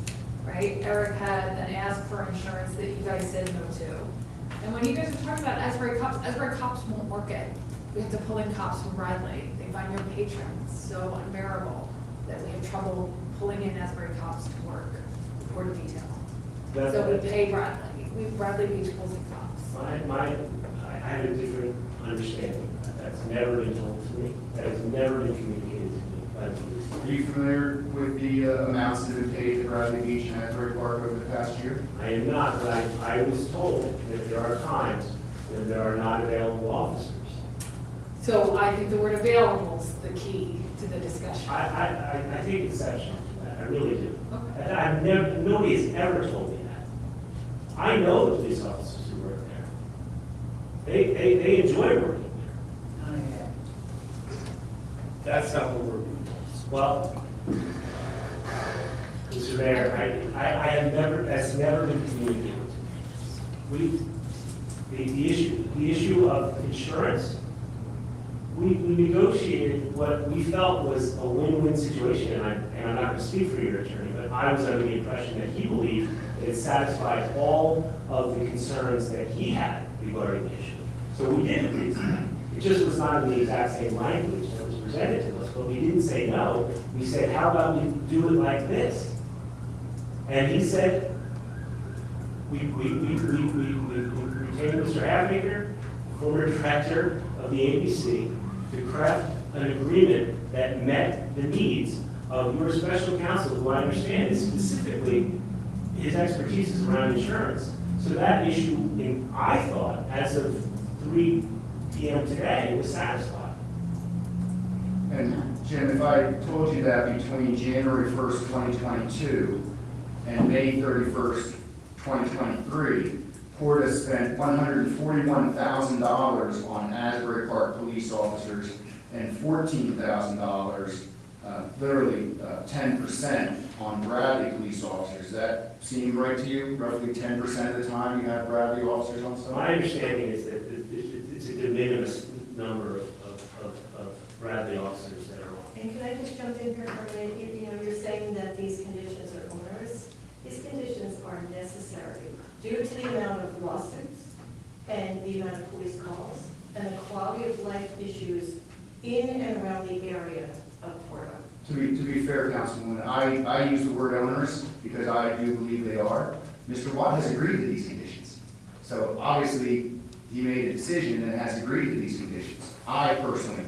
right? Eric had an ask for insurance that you guys said no to. And when you guys were talking about Asbury cops won't work it. We have to pull in cops from Bradley. They find your patrons so unbearable that we have trouble pulling in Asbury cops to work or to detail. So we pay Bradley. Bradley Beach pulls in cops. I have a different understanding. That's never been told to me. That has never been communicated to me by the police. Are you familiar with the amounts that have been paid to Bradley Beach and Asbury Park over the past year? I am not, but I was told that there are times when there are not available officers. So I think the word available is the key to the discussion. I take exception to that, I really do. Okay. I've never, nobody has ever told me that. I know the police officers who work there. They enjoy working there. That's not what we're doing. Well, Mr. Mayor, I have never, that's never been communicated to me. The issue of insurance, we negotiated what we felt was a win-win situation, and I'm not going to speak for your attorney, but I was under the impression that he believed that it satisfied all of the concerns that he had regarding the issue. So we did agree to that. It just was not in the exact same language that was presented to us, but we didn't say no. We said, how about we do it like this? And he said, we retained Mr. Halfacre, former director of the ABC, to craft an agreement that met the needs of your special counsel, who I understand is specifically, his expertise is around insurance. So that issue, I thought, as of 3 p.m. today, was satisfied. And Jim, if I told you that between January 1st, 2022 and May 31st, 2023, Porta spent $141,000 on Asbury Park police officers and $14,000, literally 10% on Bradley police officers. Does that seem right to you? Roughly 10% of the time you have Bradley officers on staff? My understanding is that it's a de minimis number of Bradley officers that are on. And can I just jump in here for a minute? You know, you're saying that these conditions are onerous. These conditions are necessary due to the amount of lawsuits and the amount of police calls and the quality of life issues in and around the area of Porta. To be fair, Councilwoman, I use the word onerous because I do believe they are. Mr. Watt has agreed to these conditions. So obviously, he made a decision and has agreed to these conditions. I personally,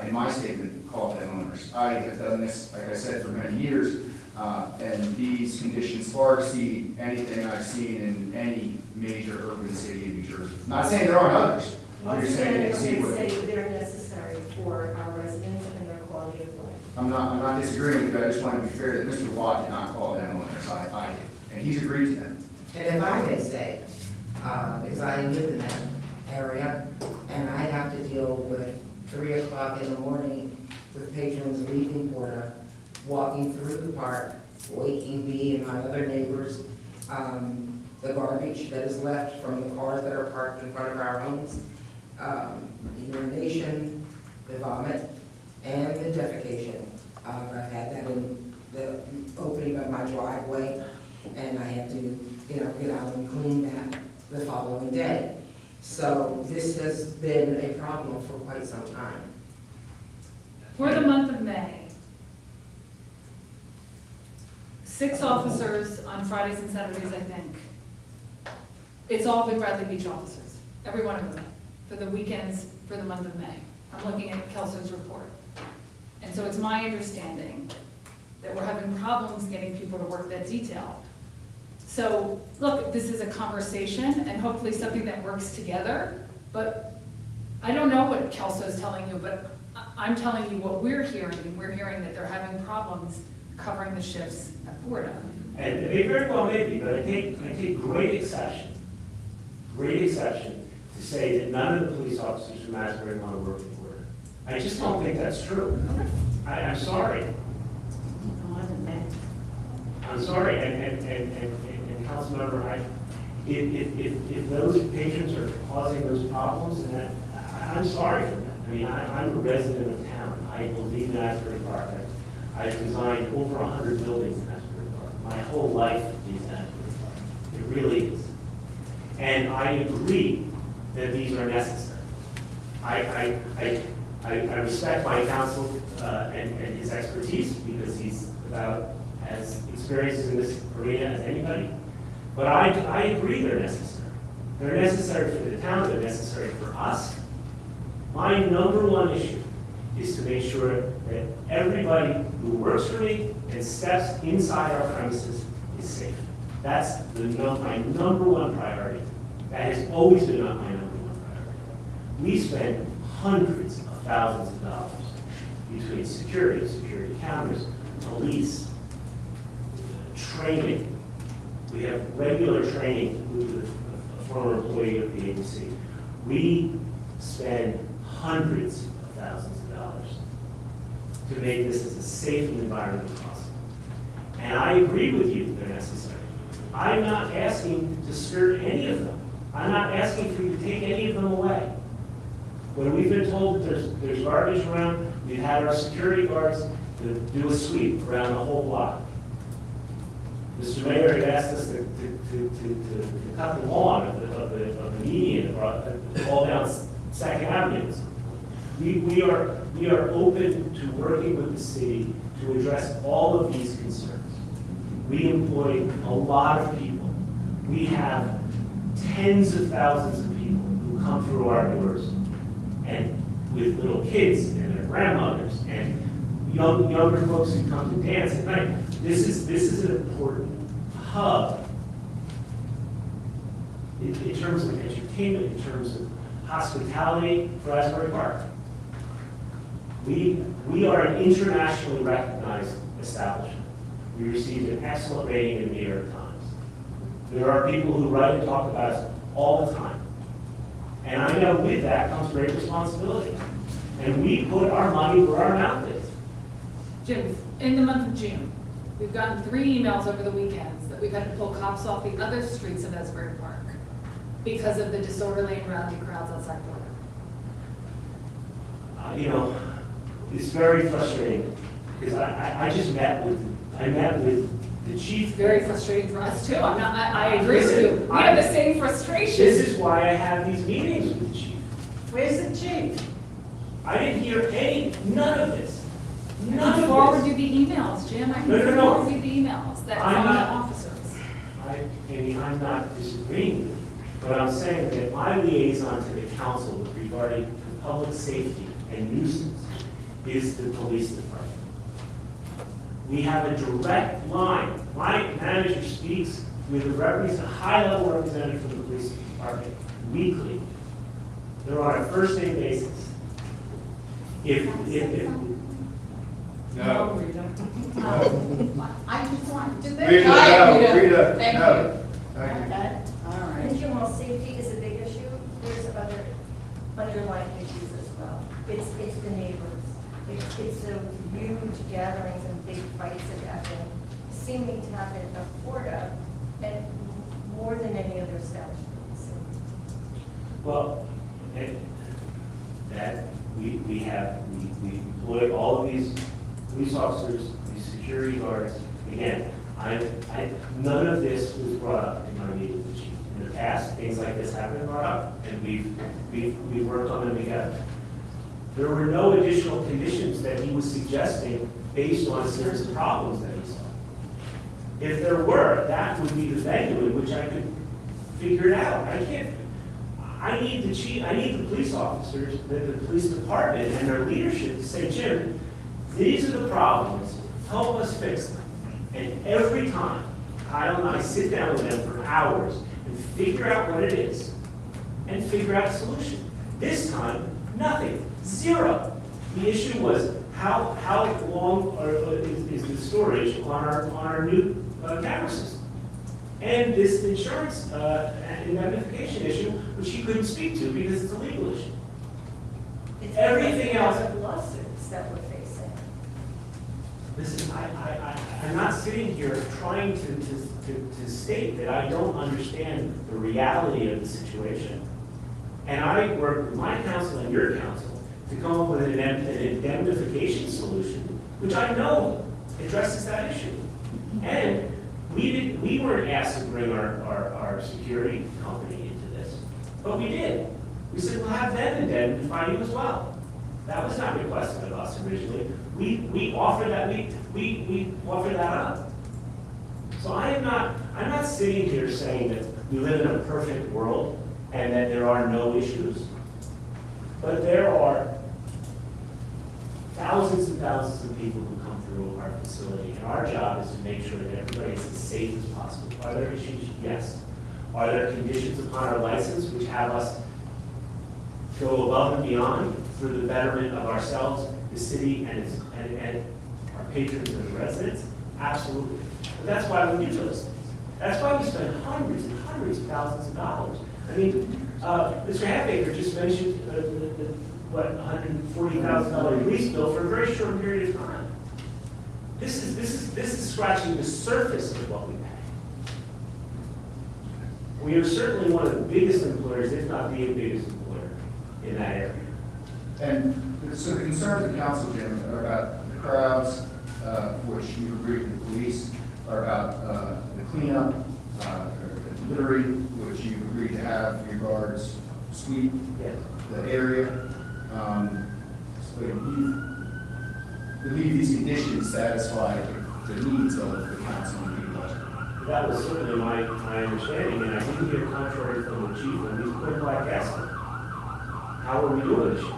in my statement, call them onerous. I have done this, like I said, for many years, and these conditions far exceed anything I've seen in any major urban city in New Jersey. Not saying there aren't others. I'm just saying they exceed what. Say they're necessary for our residents and their quality of life. I'm not disagreeing with you, I just want to be fair that Mr. Watt did not call them onerous, I did, and he's agreed to them. And if I may say, because I live in that area, and I have to deal with 3 o'clock in the morning with patrons leaving Porta, walking through the park, waking me and my other neighbors, the garbage that is left from the cars that are parked in front of our homes, the urination, the vomit, and the defecation. I've had that in the opening of my driveway, and I had to, get out and clean that the following day. So this has been a problem for quite some time. For the month of May, 6 officers on Fridays and Saturdays, I think. It's all been Bradley Beach officers, every one of them, for the weekends for the month of May. I'm looking at Kelso's report. And so it's my understanding that we're having problems getting people to work that detail. So, look, this is a conversation and hopefully something that works together, but I don't know what Kelso's telling you, but I'm telling you what we're hearing, and we're hearing that they're having problems covering the shifts at Florida. And they very well may be, but I take great exception to say that none of the police officers from Asbury want to work in Florida. I just don't think that's true. I'm sorry. I'm sorry, and Councilmember, if those patrons are causing those problems, then I'm sorry for that. I mean, I'm a resident of town. I believe in Asbury Park. I've designed over 100 buildings in Asbury Park. My whole life is Asbury Park. It really is. And I agree that these are necessary. I respect my counsel and his expertise because he's about as experienced in this arena as anybody. But I agree they're necessary. They're necessary for the town, they're necessary for us. My number one issue is to make sure that everybody who works for me and steps inside our premises is safe. That's my number one priority. That has always been my number one priority. We spend hundreds of thousands of dollars between security cameras, police, training. We have regular training with a former employee of the agency. We spend hundreds of thousands of dollars to make this as a safe environment as possible. And I agree with you, they're necessary. I'm not asking to skirt any of them. I'm not asking for you to take any of them away. When we've been told that there's garbage around, we've had our security guards do a sweep around the whole block. Mr. Mayor had asked us to cut the lawn of the median all down Second Avenue. We are open to working with the city to address all of these concerns. We employ a lot of people. We have tens of thousands of people who come through our doors, and with little kids and their grandmothers and younger folks who come to dance at night. This is an important hub in terms of entertainment, in terms of hospitality for Asbury Park. We are an internationally recognized establishment. We received an excellent rating in the New York Times. There are people who write and talk about us all the time. And I know with that comes great responsibility. And we put our money where our mouth is. Jim, in the month of June, we've gotten 3 emails over the weekends that we've had to pull cops off the other streets of Asbury Park because of the disorderly and rowdy crowds outside Florida. It's very frustrating because I met with the chief. Very frustrating for us too. I agree with you. We have the same frustration. This is why I have these meetings with the chief. Where's the chief? I didn't hear none of this. None of Forward this. you the emails, Jim. I can No. forward you the emails that I'm from the not- officers. I'm not disagreeing with you, but I'm saying that my liaison to the council regarding public safety and nuisance is the police department. We have a direct line. My manager speaks with a high-level representative from the police department weekly. They're on a first-name basis. No. I just want to. Rita, no, Rita, Thank no. you. Thank you. Okay, all right. Regional safety is a big issue. There's other underlying issues as well. It's the neighbors. It's the huge gatherings and big fights that have been seeming to happen in Florida and more than any other establishment. Well, that we employ all of these police officers, these security guards. Again, none of this was brought up in my meeting with the chief. In the past, things like this have been brought up, and we've worked on them together. There were no additional conditions that he was suggesting based on a series of problems that he saw. If there were, that would be the venue in which I could figure it out. I need the chief, I need the police officers, the police department and their leadership to say, Jim, these are the problems, help us fix them. And every time, Kyle and I sit down with them for hours and figure out what it is and figure out a solution. This time, nothing, zero. The issue was how long is the storage on our new camera system? And this insurance indemnification issue, which he couldn't speak to because it's a legal issue. Everything else. Lawsuits that we're facing. Listen, I'm not sitting here trying to state that I don't understand the reality of the situation. And I work with my counsel and your counsel to come up with an indemnification solution, which I know addresses that issue. And we weren't asked to bring our security company into this, but we did. We said, we'll have them indemnify you as well. That was not requested of us originally. We offered that, we offered that up. So I'm not sitting here saying that we live in a perfect world and that there are no issues. But there are thousands and thousands of people who come through our facility, and our job is to make sure that everybody is as safe as possible. Are there issues? Yes. Are there conditions upon our license which have us go above and beyond for the betterment of ourselves, the city, and our patrons and residents? Absolutely. But that's why we do those things. That's why we spend hundreds and hundreds of thousands of dollars. I mean, Mr. Halfacre just mentioned $140,000 lease bill for a very short period of time. This is scratching the surface of what we pay. We are certainly one of the biggest employers, if not the biggest employer in that area. And so the concerns of the council, Jim, are about the crowds, which you agreed with the police, are about the cleanup, the littering, which you agreed to have your guards sweep the area. So you believe these conditions satisfy the needs of the council and the budget. That was certainly my understanding, and I didn't hear contrary from the chief when we put like asking, how are we doing this year?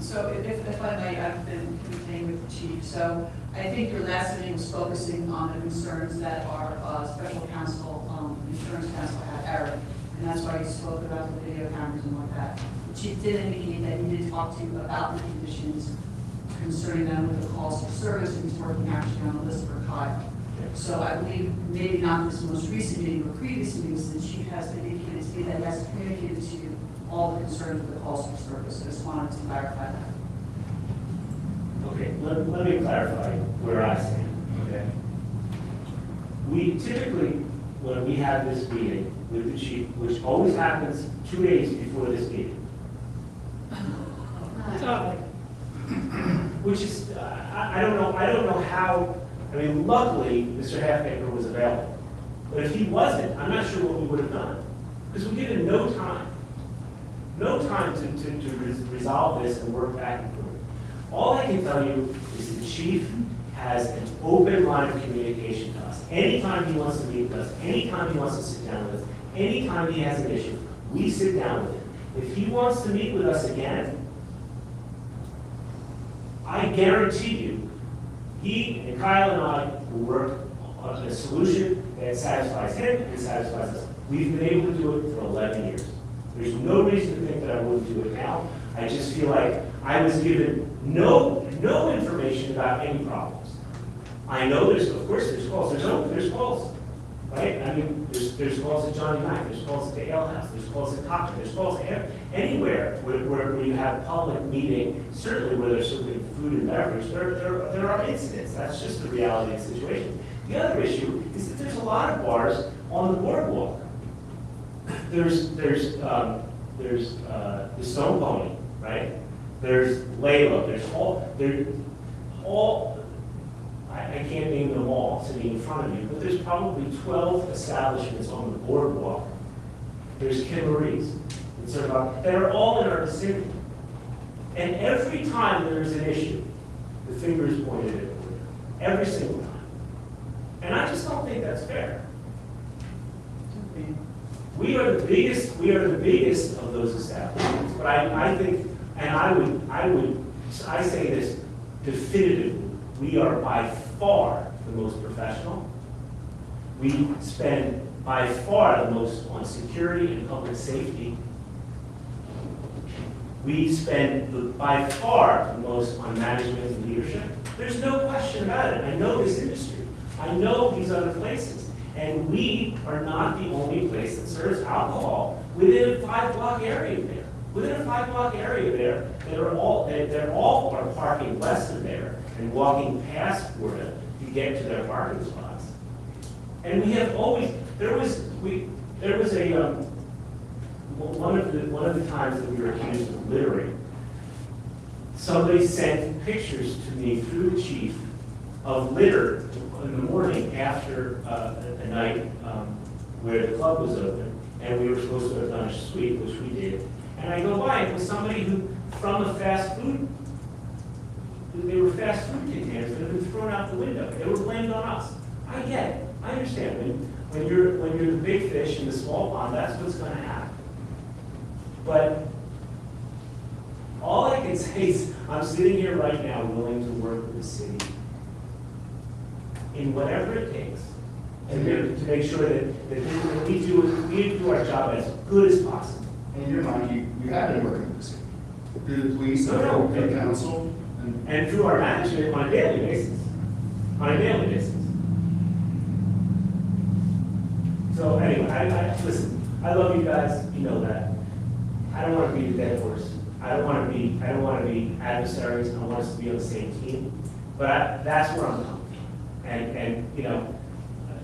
So if I may, I've been communicating with the chief. So I think your last meeting was focusing on the concerns that our special counsel, insurance counsel had, Eric. And that's why he spoke about the video cameras and like that. The chief did indicate that he did talk to you about the conditions concerning them with the calls for service, and he's working actually on a list for Kyle. So I believe, maybe not this most recent meeting, but previous meetings, the chief has indicated to me that he has communicated to you all the concerns with the calls for service. I just wanted to clarify that. Okay, let me clarify where I stand, okay? We typically, when we have this meeting with the chief, which always happens 2 days before this meeting, which is, I don't know how, I mean, luckily, Mr. Halfacre was available. But if he wasn't, I'm not sure what we would have done. Because we given no time to resolve this and work back and forth. All I can tell you is the chief has an open line of communication to us. Anytime he wants to meet with us, anytime he wants to sit down with us, anytime he has an issue, we sit down with him. If he wants to meet with us again, I guarantee you, he and Kyle and I will work on a solution that satisfies him and satisfies us. We've been able to do it for 11 years. There's no reason to think that I wouldn't do it now. I just feel like I was given no information about any problems. I know of course there's calls. There's calls, right? I mean, there's calls at Johnny Mac, there's calls at the Ale House, there's calls at Cochran, there's calls anywhere where you have public meeting, certainly where there's serving food and beverage, there are incidents. That's just the reality of the situation. The other issue is that there's a lot of bars on the boardwalk. There's the Stone Pony, right? There's Layla, there's all, I can't name them all sitting in front of you, but there's probably 12 establishments on the boardwalk. There's Kim Marie's, that are all in our vicinity. And every time there's an issue, the finger is pointed at me, every single time. And I just don't think that's fair. We are the biggest of those establishments, but I think, and I say this definitively, we are by far the most professional. We spend by far the most on security and public safety. We spend by far the most on management and leadership. There's no question about it. I know this industry. I know these other places. And we are not the only place that serves alcohol within a 5-block area there. Within a 5-block area there, they're all are parking west of there and walking past Florida to get to their parking spots. And we have always, there was one of the times that we were accused of littering, somebody sent pictures to me through the chief of litter in the morning after a night where the club was open, and we were supposed to have done a sweep, which we did. And I go by, it was somebody who, from a fast food, they were fast food containers that had been thrown out the window. They were blamed on us. I get it. I understand. When you're the big fish in the small pond, that's what's going to happen. But all I can say is I'm sitting here right now willing to work with the city in whatever it takes to make sure that we do our job as good as possible. In your mind, you have been working with the city, through the police, No. through the council, And through our management on a daily basis. On a daily basis. So anyway, listen, I love you guys, you know that. I don't want to be the dead horse. I don't want to be adversaries. I want us to be on the same team. But that's where I'm coming from. And you know,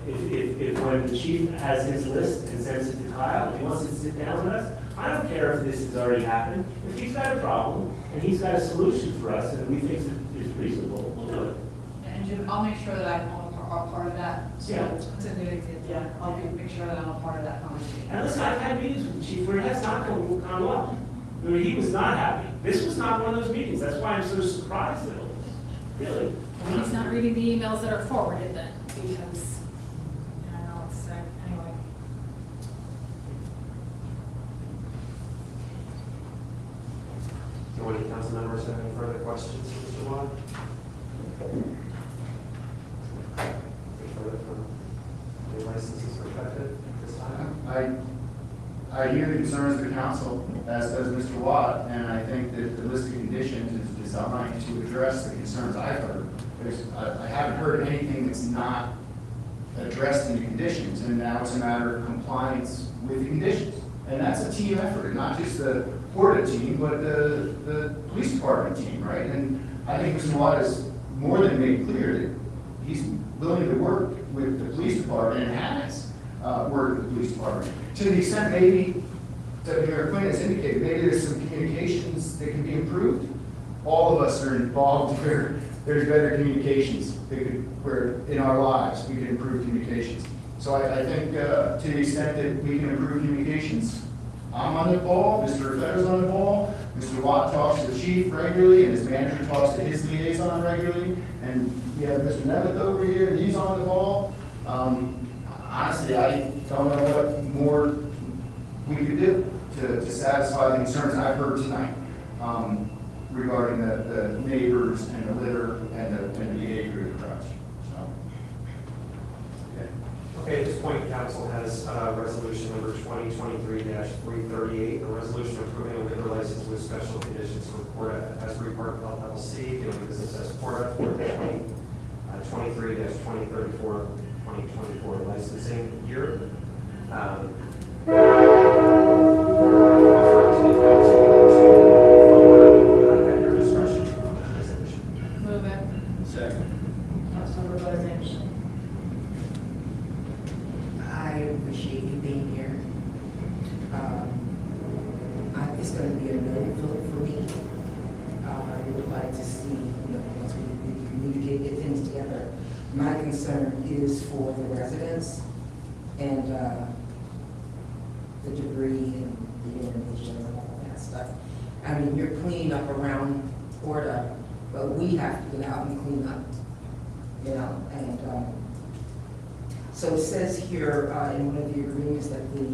if when the chief has his list and sends it to Kyle, and he wants to sit down with us, I don't care if this has already happened. If he's got a problem and he's got a solution for us and we think it's reasonable, we'll do it. And Jim, I'll make sure that I'm a part of that. So Yeah. it's a good example. Yeah, I'll make sure that I'm a part of that conversation. And listen, I've had meetings with the chief where that's not gone well. I mean, he was not happy. This was not one of those meetings. That's why I'm so surprised at all this. Really. Well, he's not reading the emails that are forwarded then, because, I don't know what to say, anyway. Do any council members have any further questions for Mr. Watt? Any further from any licenses affected at this time? I hear the concerns of the council, as does Mr. Watt, and I think that the list of conditions is designed to address the concerns I've heard. I haven't heard anything that's not addressed in the conditions, and now it's a matter of compliance with the conditions. And that's a team effort, not just the Porta team, but the police department team, right? And I think Mr. Watt has more than made clear that he's willing to work with the police department and has worked with the police department. To the extent maybe, that Mayor Quinn has indicated, maybe there's some communications that can be improved. All of us are involved where there's better communications where in our lives we can improve communications. So I think to the extent that we can improve communications, I'm on the ball, Mr. Fetter's on the ball, Mr. Watt talks to the chief regularly, and his manager talks to his liaison regularly, and you have Mr. Nevitt over here, and he's on the ball. Honestly, I don't know what more we could do to satisfy the concerns I've heard tonight regarding the neighbors and the litter and the behavior of the crowds. So, Okay, at this point, council has resolution number 2023-338, a resolution approving a liquor license with special conditions for Porta Asbury Park LLC, doing business as Porta for the 2023-2034 licensing year. Move it. Second. Councilmember Bez Anderson. I appreciate you being here. It's going to be a no vote for me. I would like to see, once we get things together. My concern is for the residents and the debris and the urination and all that stuff. I mean, you're cleaning up around Porta, but we have to get out and clean up, and so it says here in one of the agreements that the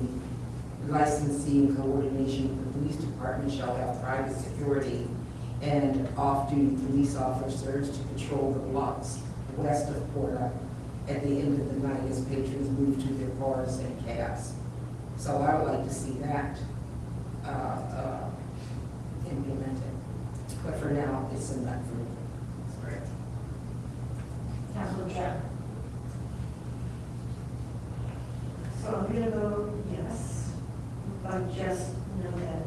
licensee in coordination with the police department shall have private security and off-duty police officers to patrol the blocks west of Porta at the end of the night as patrons move to their cars and cabs. So I would like to see that send that through. That's correct. Councilor Chapman. So I'm gonna vote yes, but just know that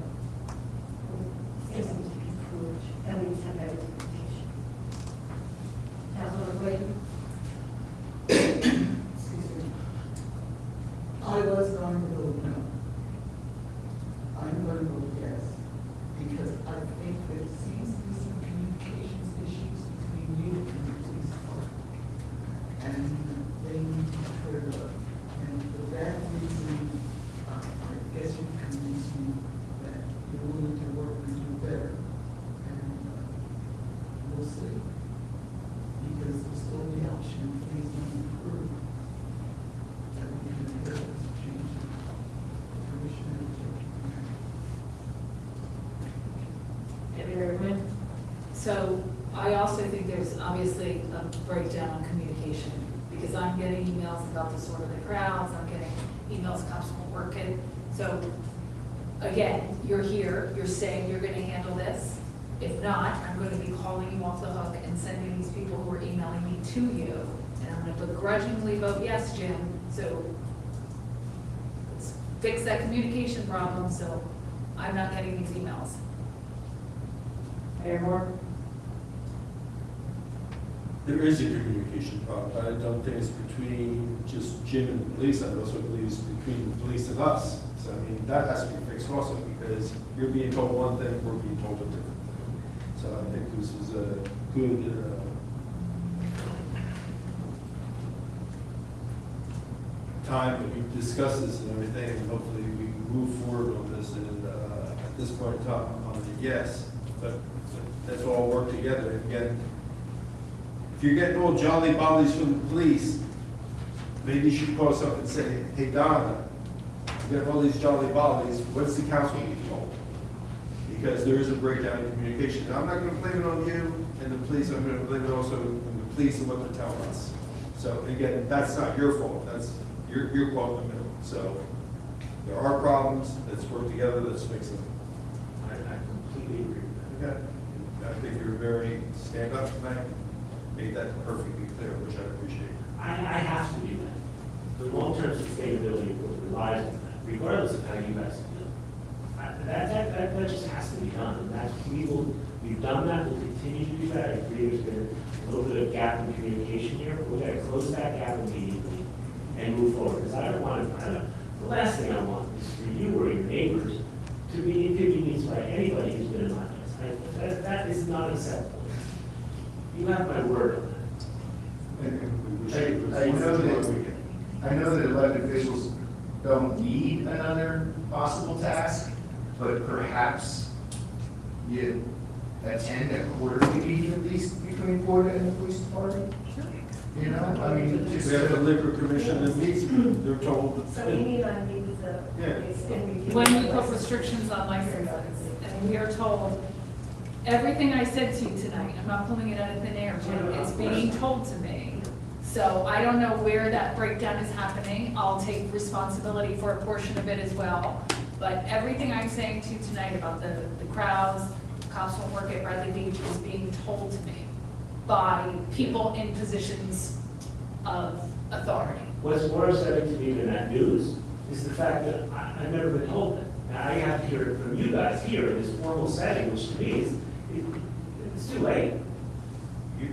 things need to be approved, and we need to have that implementation. Councilor Clayton. Excuse me. I was going to vote no. I'm going to vote yes, because I think there seems to be some communications issues between you and the police department. And they need to be cleared up. And for that reason, I guess you convinced me that you're willing to work and do better. And we'll see. Because there's still the option of things don't improve. That we can make a change. Commissioner. Deputy Mayor. So I also think there's obviously a breakdown on communication, because I'm getting emails about the sort of the crowds, I'm getting emails cops won't work it. So again, you're here, you're saying you're gonna handle this. If not, I'm gonna be calling you off the hook and sending these people who are emailing me to you. And I'm gonna begrudgingly vote yes, Jim, so let's fix that communication problem, so I'm not getting these emails. Mayor Moore. There is a communication problem. I don't think it's between just Jim and the police. I also believe it's between the police and us. So, I mean, that has to be fixed also, because you're being told one thing, we're being told a different thing. So I think this is a good, time that we discuss this and everything, and hopefully we can move forward on this. And at this point in time, I'm a yes, but let's all work together. And again, if you're getting all jolly bollies from the police, maybe you should call us up and say, hey, Donna, you got all these jolly bollies, what's the council being told? Because there is a breakdown in communication. Now, I'm not gonna blame it on you and the police, I'm gonna blame it also on the police and what they're telling us. So again, that's not your fault, that's your fault in the middle. So there are problems, let's work together, let's fix them. I completely agree with that. Okay? I think you're very stand up tonight, made that perfectly clear, which I appreciate. I have to do that. The long-term sustainability relies on that, regardless of how you guys do it. That just has to be done, and that's, we've done that, we'll continue to do that. I agree there's been a little bit of gap in communication here, but we gotta close that gap immediately and move forward, because I don't want to, the last thing I want is for you or your neighbors to be inconvenienced by anybody who's been in my house. That is not acceptable. You have my word on that. I know that elected officials don't need another possible task, but perhaps you attend a quarterly meeting at least between Board and the police department? You know, I mean, just. We have a liquor commission that meets, they're told. So we need to meet with the Yeah. police and review. When we put restrictions on licenses, and we are told, everything I said to you tonight, I'm not pulling it out of thin air, Jim, it's being told to me. So I don't know where that breakdown is happening, I'll take responsibility for a portion of it as well. But everything I'm saying to you tonight about the crowds, cops won't work at Bradley Beach is being told to me by people in positions of authority. What's more upsetting to me than that news is the fact that I've never been told that. Now, I have to hear it from you guys here in this formal setting, which to me is, it's too late.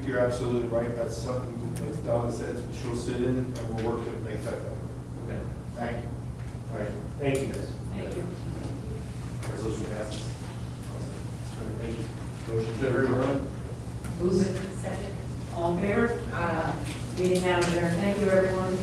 You're absolutely right, that's something, as Donna says, she'll sit in and we'll work to make that happen. Okay. Thank you. All right, thank you guys. Thank you. Resolution passes. Thank you. Motion to everyone. Move it. Second. All in favor? Meeting now adjourned. Thank you, everyone.